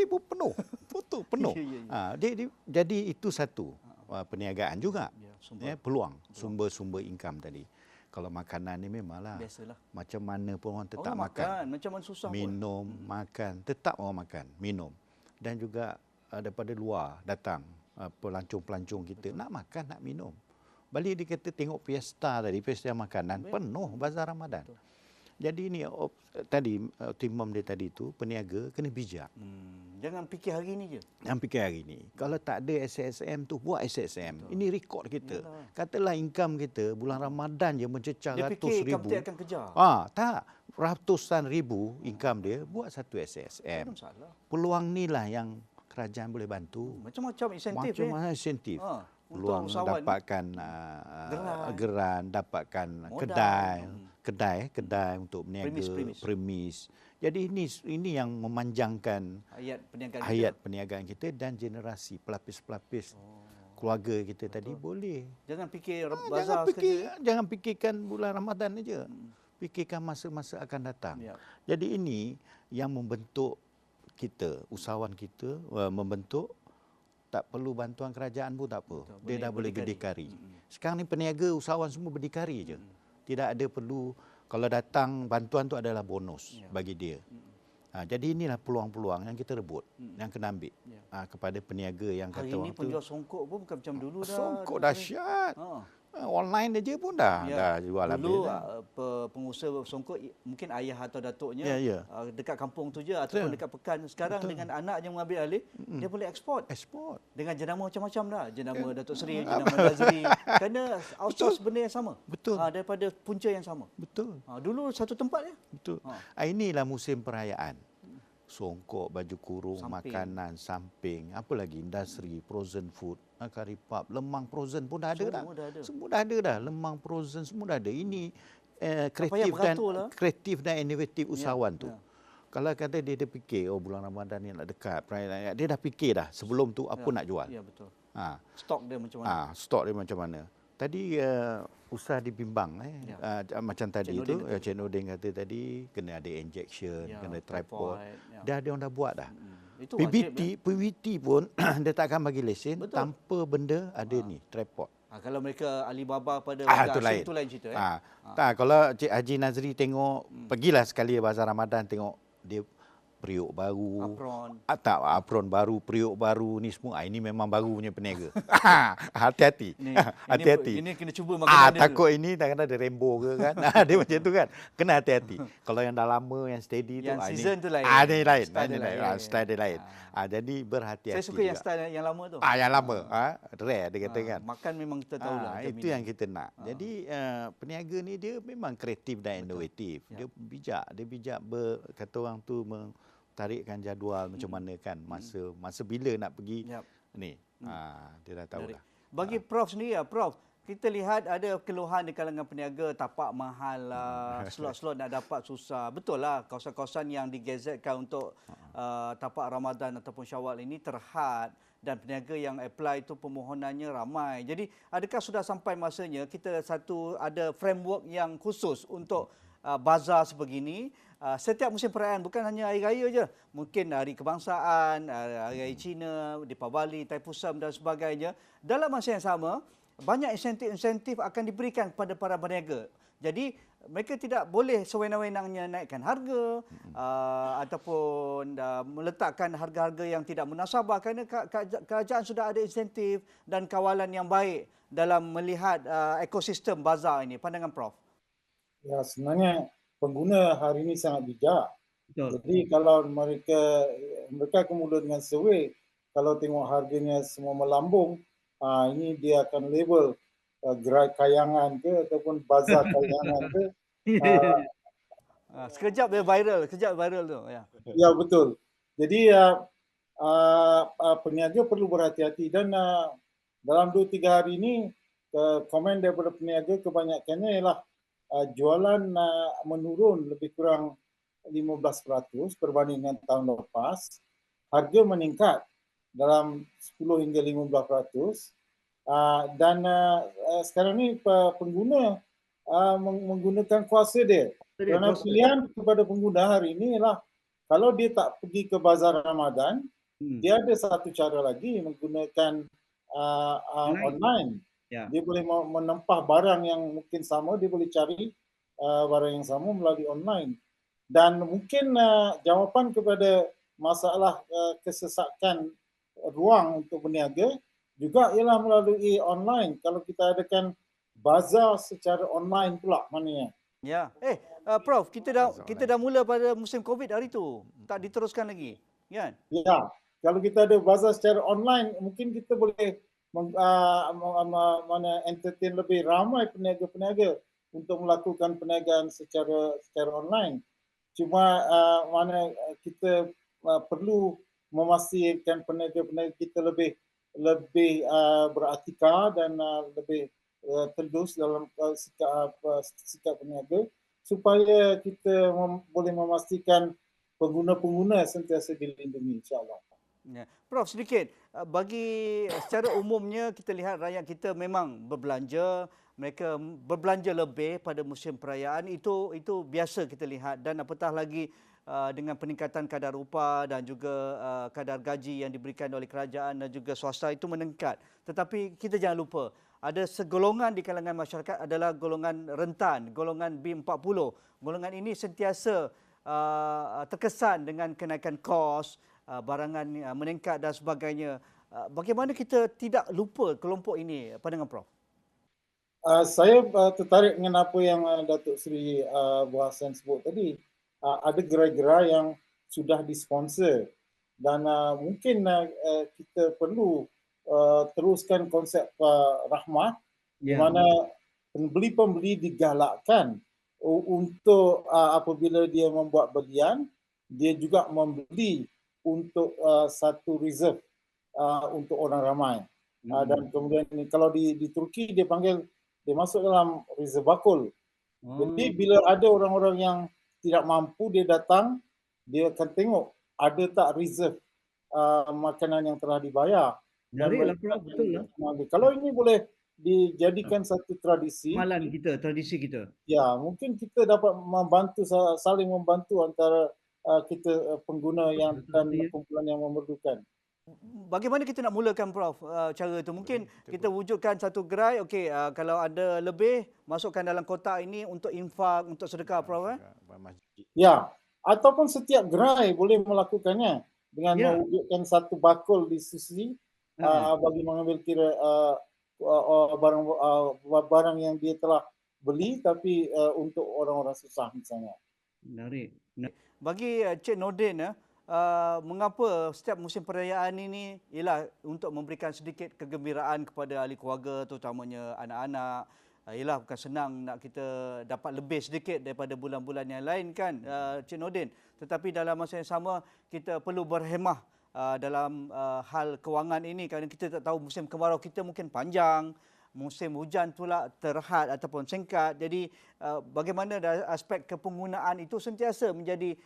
pun penuh. Potong penuh. Jadi itu satu perniagaan juga. Peluang, sumber income tadi. Kalau makanan ni memanglah biasalah. Macam mana pun orang tetap makan. Macam mana susah minum, makan. Tetap orang makan, minum. Dan juga daripada luar datang pelancong-pelancong kita. Betul. Nak makan, nak minum. Balik dia kata tengok pesta tadi, pesta makanan. Penuh bazar Ramadan. Betul. Jadi ini tadi optimum dia tadi tu, peniaga kena bijak. Jangan fikir hari ini je. Jangan fikir hari ini. Kalau tak ada SSM tu, buat SSM. Betul. Ini rekod kita. Yalah. Katalah income kita bulan Ramadan je mencecah ratus ribu. Dia akan kejar. Tak. Ratusan ribu income dia, buat satu SSM. Peluang ni lah yang kerajaan boleh bantu. Macam-macam insentif. Macam-macam insentif. Peluang dapatkan geran, dapatkan kedai untuk berniaga, premis. Jadi ini yang memanjangkan hayat perniagaan kita dan generasi pelapis-pelapis keluarga kita tadi boleh. Jangan fikir bazar saja. Jangan fikirkan bulan Ramadan saja. Fikirkan masa-masa akan datang. Jadi ini yang membentuk kita, usahawan kita membentuk. Tak perlu bantuan kerajaan pun tak apa. Dia dah boleh berdikari. Sekarang ni peniaga, usahawan semua berdikari je. Tidak ada perlu Kalau datang bantuan tu adalah bonus bagi dia. Jadi inilah peluang-peluang yang kita rebut, yang kena ambil kepada peniaga yang Hari kata ini orang tu. penjual songkok pun bukan macam dulu dah. Songkok dahsyat. Online aja pun dah jual habis. Dulu pengusaha songkok mungkin ayah atau datuknya dekat kampung tu je ataupun dekat pekan. Sekarang dengan anak yang mengambil alih, dia boleh ekspor. Dengan jenama macam-macam dah. Jenama Datuk Seri, jenama Nazri. Kerana outsource benda yang sama. Betul. Daripada punca yang sama. Betul. Dulu satu tempat ya. Betul. Inilah musim perayaan. Songkok, baju kurung, makanan, samping, apa lagi, industri, frozen food, kari pap, lemang frozen pun dah ada dah. Semua dah ada dah, lemang frozen semua dah ada. Ini kreatif dan inovatif usahawan tu. Kalau kata dia fikir, bulan Ramadan ni nak dekat, perayaan, dia dah fikir dah sebelum tu apa nak jual. Ya betul. Stok dia macam mana? Stok dia macam mana. Tadi usah dibimbang macam tadi tu Cik Nordin kata tadi kena ada injection, kena tripod. Dah dia orang dah buat dah. Itu PVT pun dia takkan bagi lesen tanpa benda ada ni tripod. Kalau mereka Alibaba pada itu lain cerita kalau Cik Haji Nazri tengok, pergilah sekali bazar Ramadan tengok dia periuk baru, apron baru, periuk baru ni semua. Ini memang baru punya peniaga. Hati-hati. Hati-hati. Ini kena cuba makanan dia. Takut ini takkan ada rainbow ke kan. Dia macam tu kan. Kena hati-hati. Kalau yang dah lama, yang steady tu, yang season tu lain. Ini lain. Style dia lain. Jadi berhati-hati. Saya suka yang style yang lama tu. Yang lama. Rare dia kata kan. Makan memang kita tahu lah. Itu yang kita nak. Jadi peniaga ni dia memang kreatif dan inovatif. Dia bijak. Dia bijak kata orang tu tarikkan jadual macam mana kan masa bila nak pergi ni dia dah tahu dah. Bagi Prof sendiri Prof, kita lihat ada keluhan di kalangan peniaga tapak mahal lah, slot-slot nak dapat susah. Betul lah kawasan-kawasan yang digazetkan untuk tapak Ramadan ataupun Syawal ini terhad dan peniaga yang apply itu permohonannya ramai. Jadi adakah sudah sampai masanya kita ada framework yang khusus untuk bazar sebegini setiap musim perayaan, bukan hanya hari raya je, mungkin hari kebangsaan, hari raya Cina, Deepavali, Taipusam dan sebagainya. Dalam masa yang sama, banyak insentif-insentif akan diberikan kepada para berniaga. Jadi mereka tidak boleh sewenang-wenangnya naikkan harga ataupun meletakkan harga-harga yang tidak munasabah, kerana kerajaan sudah ada insentif dan kawalan yang baik dalam melihat ekosistem bazar ini. Pandangan Prof? Ya, sebenarnya pengguna hari ini sangat bijak. Betul. Jadi kalau mereka kemula dengan survey, kalau tengok harganya semua melambung, ini dia akan label gerai kayangan ke ataupun bazar kayangan ke. Sekejap dia viral, tu. Ya betul. Jadi peniaga perlu berhati-hati dan dalam 2-3 hari ini komen daripada peniaga kebanyakannya ialah jualan menurun lebih kurang 15% berbanding dengan tahun lepas. Harga meningkat dalam 10 hingga 15%. Dan sekarang ni pengguna menggunakan kuasa dia. Kerana pilihan kepada pengguna hari ini ialah kalau dia tak pergi ke bazar Ramadan, dia ada satu cara lagi menggunakan online. Dia boleh menempah barang yang mungkin sama, dia boleh cari barang yang sama melalui online. Dan mungkin jawapan kepada masalah kesesakan ruang untuk berniaga juga ialah melalui online. Kalau kita adakan bazar secara online pula maknanya. Ya. Prof, kita dah mula pada musim Covid hari tu. Tak diteruskan lagi, kan? Ya. Kalau kita ada bazar secara online, mungkin kita boleh entertain lebih ramai peniaga-peniaga untuk melakukan perniagaan secara online. Cuma mana kita perlu memastikan peniaga-peniaga kita lebih beratika dan lebih terdus dalam sikap peniaga supaya kita boleh memastikan pengguna-pengguna sentiasa dilindungi, insya-Allah. Ya. Prof, sedikit bagi secara umumnya kita lihat rakyat kita memang berbelanja, mereka berbelanja lebih pada musim perayaan, itu biasa kita lihat, dan apatah lagi dengan peningkatan kadar upah dan juga kadar gaji yang diberikan oleh kerajaan dan juga swasta itu meningkat. Tetapi kita jangan lupa ada segolongan di kalangan masyarakat adalah golongan rentan, golongan B40. Golongan ini sentiasa terkesan dengan kenaikan kos, barangan meningkat dan sebagainya. Bagaimana kita tidak lupa kelompok ini, pandangan Prof? Saya tertarik dengan apa yang Datuk Seri Bu Hassan sebut tadi. Ada gerai-gerai yang sudah disponsor dan mungkin kita perlu teruskan konsep rahmah di mana pembeli-pembeli digalakkan untuk apabila dia membuat belian, dia juga membeli untuk satu reserve untuk orang ramai. Dan kemudian kalau di Turki dia panggil, dia masuk dalam reserve bakul. Jadi bila ada orang-orang yang tidak mampu, dia datang, dia akan tengok ada tak reserve makanan yang telah dibayar. Menarik lah, Prof. Betul lah. Kalau ini boleh dijadikan satu tradisi, tradisi kita. Ya, mungkin kita dapat membantu, saling membantu antara kita pengguna yang dan kumpulan yang memerlukan. Bagaimana kita nak mulakan, Prof, cara itu? Mungkin kita wujudkan satu gerai, okey, kalau ada lebih, masukkan dalam kotak ini untuk infak, untuk sedekah, Prof. Ya, ataupun setiap gerai boleh melakukannya dengan mewujudkan satu bakul di sisi bagi mengambil kira barang yang dia telah beli tapi untuk orang-orang susah misalnya. Menarik. Bagi Cik Nordin, mengapa setiap musim perayaan ini ialah untuk memberikan sedikit kegembiraan kepada ahli keluarga, terutamanya anak-anak. Ialah bukan senang nak kita dapat lebih sedikit daripada bulan-bulan yang lain kan, Cik Nordin. Tetapi dalam masa yang sama kita perlu berhemah dalam hal kewangan ini kerana kita tak tahu musim kemarau kita mungkin panjang, musim hujan pula terhad ataupun singkat. Jadi bagaimana aspek kepenggunaan itu sentiasa menjadi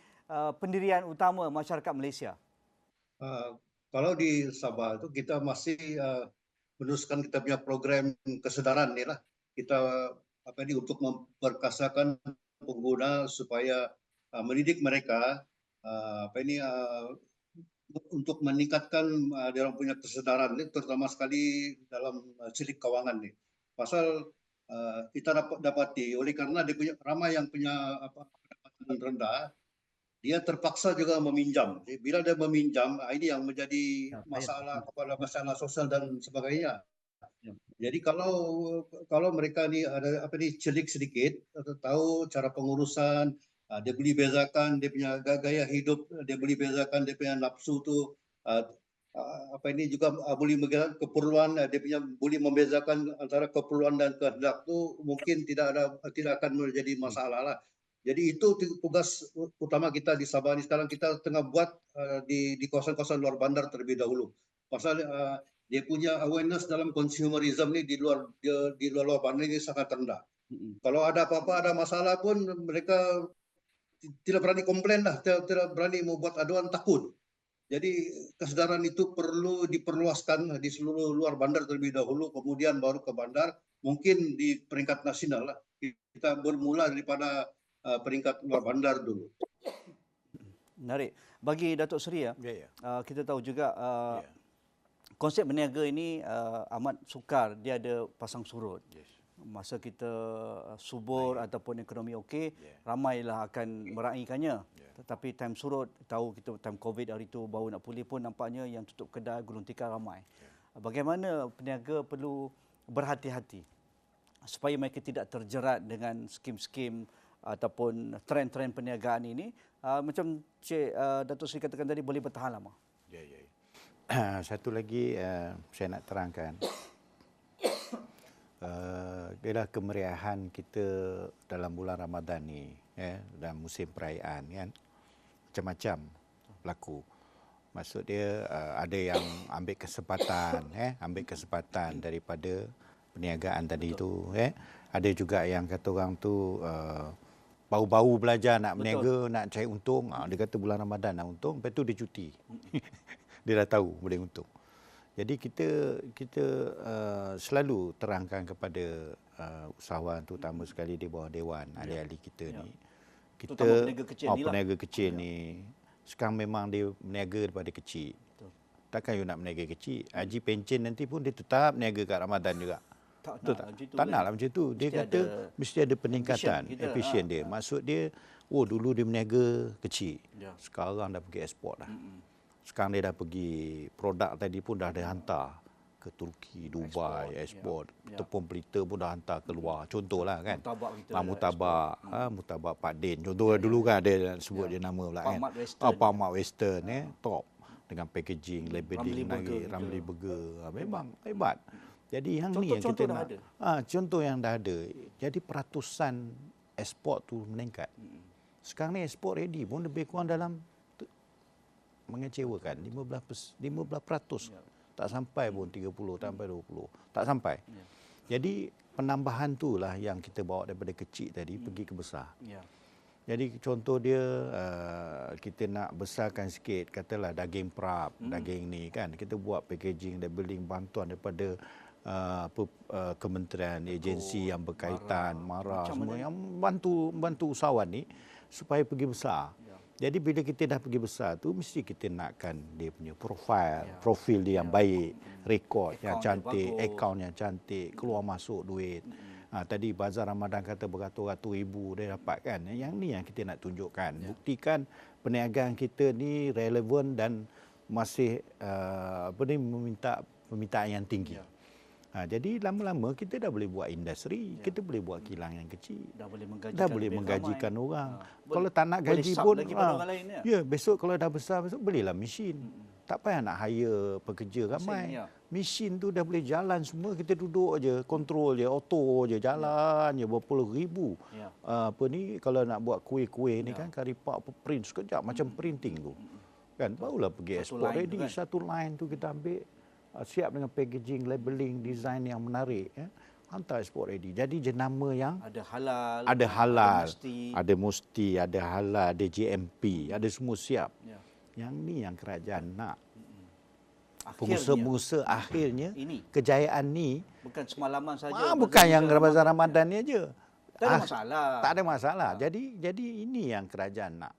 pendirian utama masyarakat Malaysia? Kalau di Sabah itu kita masih meneruskan kita punya program kesedaran ni lah. Kita untuk memperkasakan pengguna supaya mendidik mereka untuk meningkatkan dia orang punya kesedaran ni, terutama sekali dalam segi kewangan ni. Pasal kita dapati oleh kerana dia punya ramai yang punya pendapatan rendah, dia terpaksa juga meminjam. Bila dia meminjam, ini yang menjadi masalah kepada masalah sosial dan sebagainya. Jadi kalau mereka ni ada celik sedikit, atau tahu cara pengurusan, dia boleh bezakan dia punya gaya hidup, dia boleh bezakan dia punya nafsu tu, juga boleh membezakan keperluan, dia punya boleh membezakan antara keperluan dan kehendak tu, mungkin tidak akan menjadi masalah lah. Jadi itu tugas utama kita di Sabah ni sekarang. Kita tengah buat di kawasan-kawasan luar bandar terlebih dahulu. Pasal dia punya awareness dalam consumerism ni di luar bandar ni sangat rendah. Kalau ada apa-apa, ada masalah pun mereka tidak berani komplain lah, tidak berani membuat aduan, takut. Jadi kesedaran itu perlu diperluaskan di seluruh luar bandar terlebih dahulu, kemudian baru ke bandar, mungkin di peringkat nasional lah. Kita bermula daripada peringkat luar bandar dulu. Menarik. Bagi Datuk Seri, kita tahu juga konsep berniaga ini amat sukar. Dia ada pasang surut. Masa kita subur ataupun ekonomi okey, ramailah akan meraihkannya. Tetapi time surut, tahu kita time COVID hari itu baru nak pulih pun nampaknya yang tutup kedai, gulung tikar ramai. Bagaimana peniaga perlu berhati-hati supaya mereka tidak terjerat dengan skim-skim ataupun trend-trend perniagaan ini, macam Cik Datuk Seri katakan tadi, boleh bertahan lama. Satu lagi saya nak terangkan, ialah kemeriahan kita dalam bulan Ramadan ni, dalam musim perayaan kan, macam-macam berlaku. Maksud dia ada yang ambil kesempatan daripada perniagaan tadi tu. Ada juga yang kata orang tu bau-bau belajar nak berniaga, nak cari untung. Dia kata bulan Ramadan nak untung, lepas tu dia cuti. Dia dah tahu boleh untung. Jadi kita selalu terangkan kepada usahawan, terutama sekali di bawah dewan, ahli-ahli kita ni. Kita peniaga kecil ni sekarang memang dia berniaga daripada kecil. Takkan you nak berniaga kecil. Haji pencen nanti pun dia tetap berniaga kat Ramadan juga. Tak naklah macam tu. Dia kata mesti ada peningkatan efisien dia. Maksud dia, dulu dia berniaga kecil. Sekarang dah pergi ekspor dah. Sekarang dia dah pergi, produk tadi pun dah ada hantar ke Turki, Dubai, ekspor. Tepung pelita pun dah hantar keluar. Contohlah kan. Mutabak Pak Din. Contoh dulu kan ada sebut dia nama pula kan. Pak Mat Western top. Dengan packaging, labeling lagi, Ramly Burger. Memang hebat. Jadi yang ni yang kita nak. Contoh yang dah ada. Jadi peratusan ekspor tu meningkat. Sekarang ni ekspor ready pun lebih kurang dalam mengecewakan 15%. Tak sampai pun 30, tak sampai 20. Tak sampai. Jadi penambahan tu lah yang kita bawa daripada kecil tadi pergi ke besar. Jadi contoh dia kita nak besarkan sikit, katalah daging perap, daging ni kan. Kita buat packaging, labeling, bantuan daripada kementerian, agensi yang berkaitan, MARA, semua yang bantu usahawan ni supaya pergi besar. Jadi bila kita dah pergi besar tu mesti kita nakkan dia punya profil dia yang baik, rekod yang cantik, akaun yang cantik, keluar masuk duit. Tadi Bazar Ramadan kata beratus-ratus ribu dia dapat kan. Yang ni yang kita nak tunjukkan. Buktikan perniagaan kita ni relevan dan masih meminta permintaan yang tinggi. Jadi lama-lama kita dah boleh buat industri, kita boleh buat kilang yang kecil. Dah boleh menggajikan orang. Kalau tak nak gaji pun, besok kalau dah besar, belilah mesin. Tak payah nak hire pekerja ramai. Mesin tu dah boleh jalan semua, kita duduk aja, kontrol je, auto je, jalan je berpuluh ribu. Kalau nak buat kuih-kuih ni kan, karipak print sekejap macam printing tu. Kan barulah pergi ekspor ready. Satu line tu kita ambil, siap dengan packaging, labeling, design yang menarik. Hantar ekspor ready. Jadi jenama yang ada halal, ada musti, ada halal, ada GMP, ada semua siap. Yang ni yang kerajaan nak. Pengusaha-pengusaha akhirnya kejayaan ni bukan semalaman saja. Bukan yang Bazar Ramadan ni aja. Tak ada masalah. Tak ada masalah. Jadi ini yang kerajaan nak.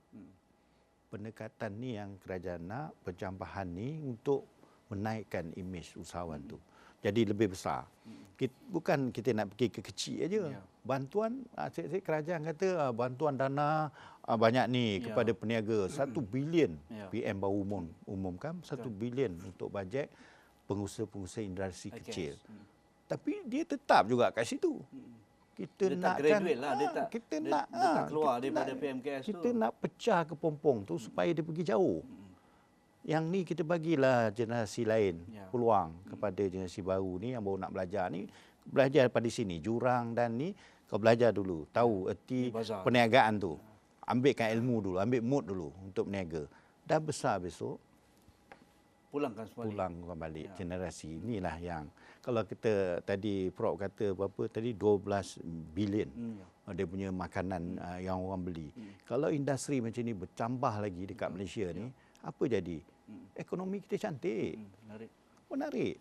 Pendekatan ni yang kerajaan nak, pencambahan ni untuk menaikkan imej usahawan tu. Jadi lebih besar. Bukan kita nak pergi ke kecil aja. Bantuan, kerajaan kata bantuan dana banyak ni kepada peniaga. 1 bilion PM baru umumkan 1 bilion untuk bajet pengusaha-pengusaha industri kecil. Tapi dia tetap juga kat situ. Kita nak dia tak keluar daripada PMKS tu. Kita nak pecah kepompong tu supaya dia pergi jauh. Yang ni kita bagilah generasi lain peluang kepada generasi baru ni yang baru nak belajar ni, belajar daripada sini jurang dan ni kau belajar dulu, tahu erti perniagaan tu. Ambilkan ilmu dulu, ambil mood dulu untuk berniaga. Dah besar besok pulang kembali. Generasi inilah yang kalau kita tadi Prof kata berapa tadi 12 bilion dia punya makanan yang orang beli. Kalau industri macam ni bertambah lagi dekat Malaysia ni, apa jadi? Ekonomi kita cantik. Menarik.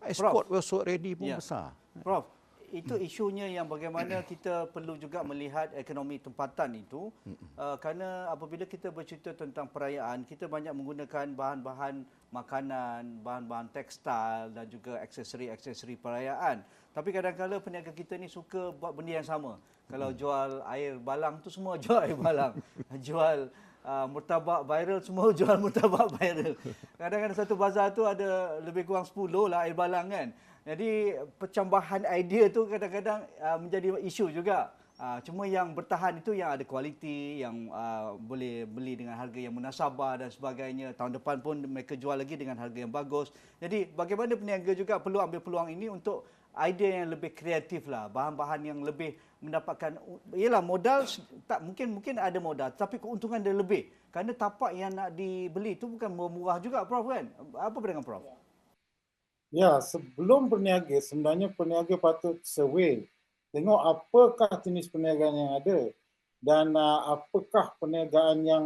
Ekspor besok ready pun besar. Prof, itu isunya yang bagaimana kita perlu juga melihat ekonomi tempatan itu. Kerana apabila kita bercerita tentang perayaan, kita banyak menggunakan bahan-bahan makanan, bahan-bahan tekstil dan juga aksesori-aksesori perayaan. Tapi kadang-kadang peniaga kita ni suka buat benda yang sama. Kalau jual air balang tu semua jual air balang. Jual murtabak viral, semua jual murtabak viral. Kadang-kadang satu bazar tu ada lebih kurang 10 lah air balang kan. Jadi pencambahan idea tu kadang-kadang menjadi isu juga. Cuma yang bertahan itu yang ada kualiti, yang boleh beli dengan harga yang munasabah dan sebagainya. Tahun depan pun mereka jual lagi dengan harga yang bagus. Jadi bagaimana peniaga juga perlu ambil peluang ini untuk idea yang lebih kreatif lah, bahan-bahan yang lebih mendapatkan, ialah modal tak mungkin ada modal tapi keuntungan dia lebih. Kerana tapak yang nak dibeli itu bukan murah juga Prof kan? Apa pandangan Prof? Ya, sebelum berniaga sebenarnya peniaga patut survey. Tengok apakah jenis perniagaan yang ada dan apakah perniagaan yang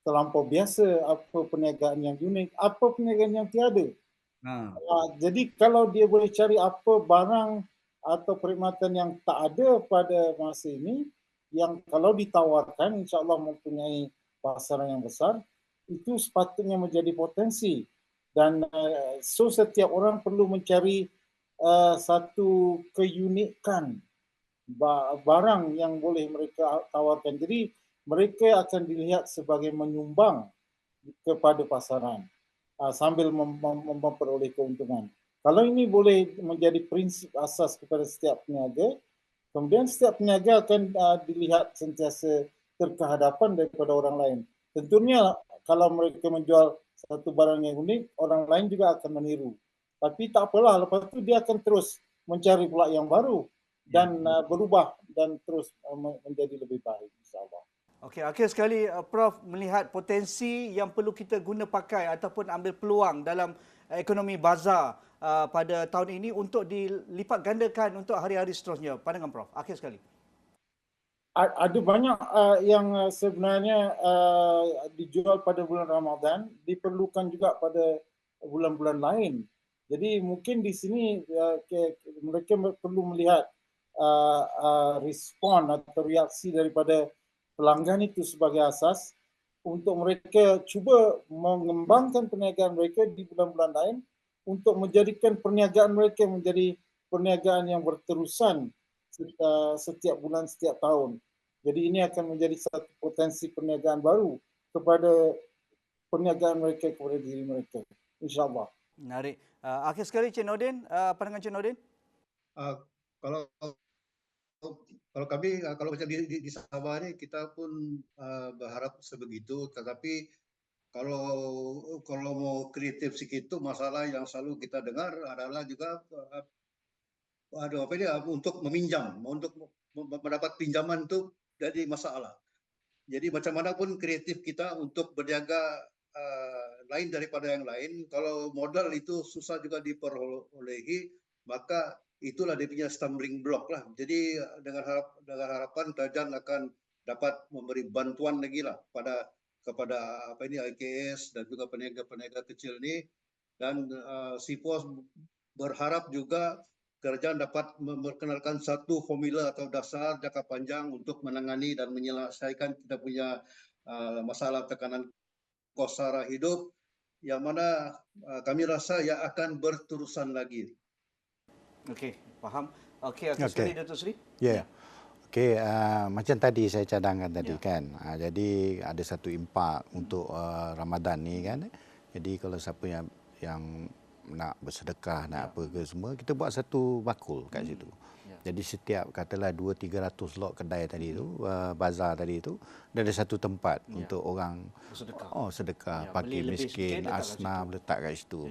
terlampau biasa, apa perniagaan yang unik, apa perniagaan yang tiada. Jadi kalau dia boleh cari apa barang atau perkhidmatan yang tak ada pada masa ini, yang kalau ditawarkan insya-Allah mempunyai pasaran yang besar, itu sepatutnya menjadi potensi. Dan so setiap orang perlu mencari satu keunikan barang yang boleh mereka tawarkan. Jadi mereka akan dilihat sebagai menyumbang kepada pasaran sambil memperoleh keuntungan. Kalau ini boleh menjadi prinsip asas kepada setiap peniaga, kemudian setiap peniaga akan dilihat sentiasa terkehadapan daripada orang lain. Tentunya kalau mereka menjual satu barang yang unik, orang lain juga akan meniru. Tapi tak apalah, lepas itu dia akan terus mencari pula yang baru dan berubah dan terus menjadi lebih baik, insyaAllah. Okey, akhir sekali Prof melihat potensi yang perlu kita guna pakai ataupun ambil peluang dalam ekonomi bazar pada tahun ini untuk dilipat gandakan untuk hari-hari seterusnya. Pandangan Prof, akhir sekali. Ada banyak yang sebenarnya dijual pada bulan Ramadan, diperlukan juga pada bulan-bulan lain. Jadi mungkin di sini mereka perlu melihat respon atau reaksi daripada pelanggan itu sebagai asas untuk mereka cuba mengembangkan perniagaan mereka di bulan-bulan lain untuk menjadikan perniagaan mereka menjadi perniagaan yang berterusan setiap bulan, setiap tahun. Jadi ini akan menjadi satu potensi perniagaan baru kepada perniagaan mereka, kepada diri mereka. InsyaAllah. Menarik. Akhir sekali Cik Nordin, pandangan Cik Nordin? Kalau kami, kalau macam di Sabah ni, kita pun berharap sebegitu. Tetapi kalau mau kreatif sikit tu, masalah yang selalu kita dengar adalah juga untuk meminjam, untuk mendapat pinjaman tu jadi masalah. Jadi macam mana pun kreatif kita untuk berniaga lain daripada yang lain, kalau modal itu susah juga diperolehi, maka itulah dia punya stumbling block lah. Jadi dengan harapan kerajaan akan dapat memberi bantuan lagi lah kepada IKS dan juga peniaga-peniaga kecil ni, dan SIPOS berharap juga kerajaan dapat memperkenalkan satu formula atau dasar jangka panjang untuk menangani dan menyelesaikan kita punya masalah tekanan kos sara hidup yang mana kami rasa yang akan berterusan lagi. Okey, faham. Okey, akhir sekali Datuk Seri. Ya. Okey, macam tadi saya cadangkan tadi kan. Jadi ada satu impak untuk Ramadan ni kan. Jadi kalau siapa yang nak bersedekah, nak apa ke semua, kita buat satu bakul kat situ. Jadi setiap katalah 200-300 lot kedai tadi tu, bazar tadi tu, dia ada satu tempat untuk orang sedekah, fakir miskin, asnaf letak kat situ.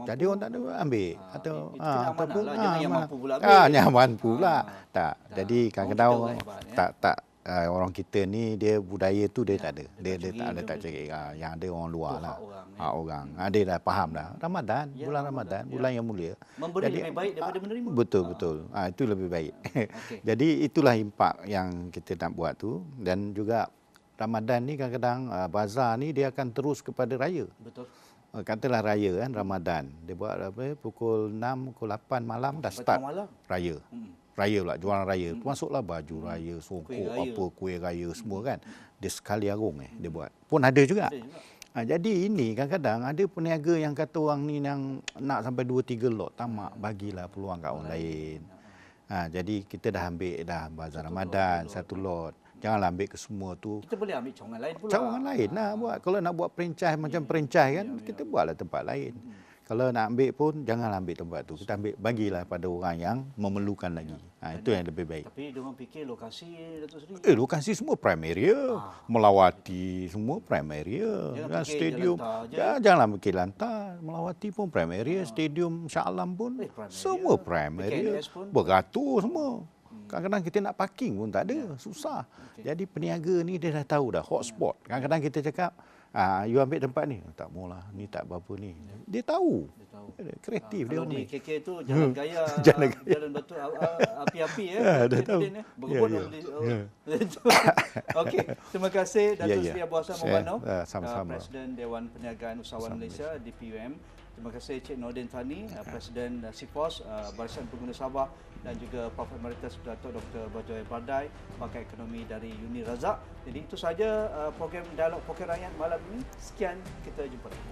Jadi orang tak ada ambil atau ataupun yang mampu pula. Yang mampu pula. Tak. Jadi kadang-kadang tak orang kita ni dia budaya tu dia tak ada. Dia tak cari. Yang ada orang luar lah. Orang. Dia dah faham dah. Ramadan, bulan Ramadan, bulan yang mulia. Memberi lebih baik daripada menerima. Betul. Itu lebih baik. Jadi itulah impak yang kita nak buat tu, dan juga Ramadan ni kadang-kadang bazar ni dia akan terus kepada raya. Betul. Katalah raya kan Ramadan. Dia buat pukul 6, pukul 8 malam dah start raya. Raya pula, jualan raya. Masuklah baju raya, songkok, kuih raya semua kan. Dia sekali arung dia buat. Pun ada juga. Jadi ini kadang-kadang ada peniaga yang kata orang ni yang nak sampai 2-3 lot, tamak, bagilah peluang kat orang lain. Jadi kita dah ambil dah bazar Ramadan, satu lot. Janganlah ambil ke semua tu. Kita boleh ambil cawangan lain pula. Cawangan lain lah buat. Kalau nak buat franchise macam franchise kan, kita buatlah tempat lain. Kalau nak ambil pun janganlah ambil tempat tu. Kita ambil, bagilah pada orang yang memerlukan lagi. Itu yang lebih baik. Tapi diorang fikir lokasi Datuk Seri. Lokasi semua prime area. Melawati semua prime area. Dan stadium. Janganlah fikir lantar. Melawati pun prime area. Stadium Shah Alam pun semua prime area. Beratur semua. Kadang-kadang kita nak parking pun tak ada. Susah. Jadi peniaga ni dia dah tahu dah hotspot. Kadang-kadang kita cakap, you ambil tempat ni. Tak maulah, ni tak berapa ni. Dia tahu. Kreatif dia. Kalau di KK tu jalan gaya, jalan batu api-api dah tahu. Berebut Okey, terima kasih Datuk Seri Abu Hassan Mubano, Presiden Dewan Perniagaan Usahawan Malaysia DPUM. Terima kasih Cik Nordin Thani, Presiden SIPOS, Barisan Pengguna Sabah, dan juga Prof. Emeritus Datuk Dr. Bajoy Bardai, Pakar Ekonomi dari Uni Razak. Jadi itu saja program Dialog Poket Rakyat malam ini. Sekian, kita jumpa lagi.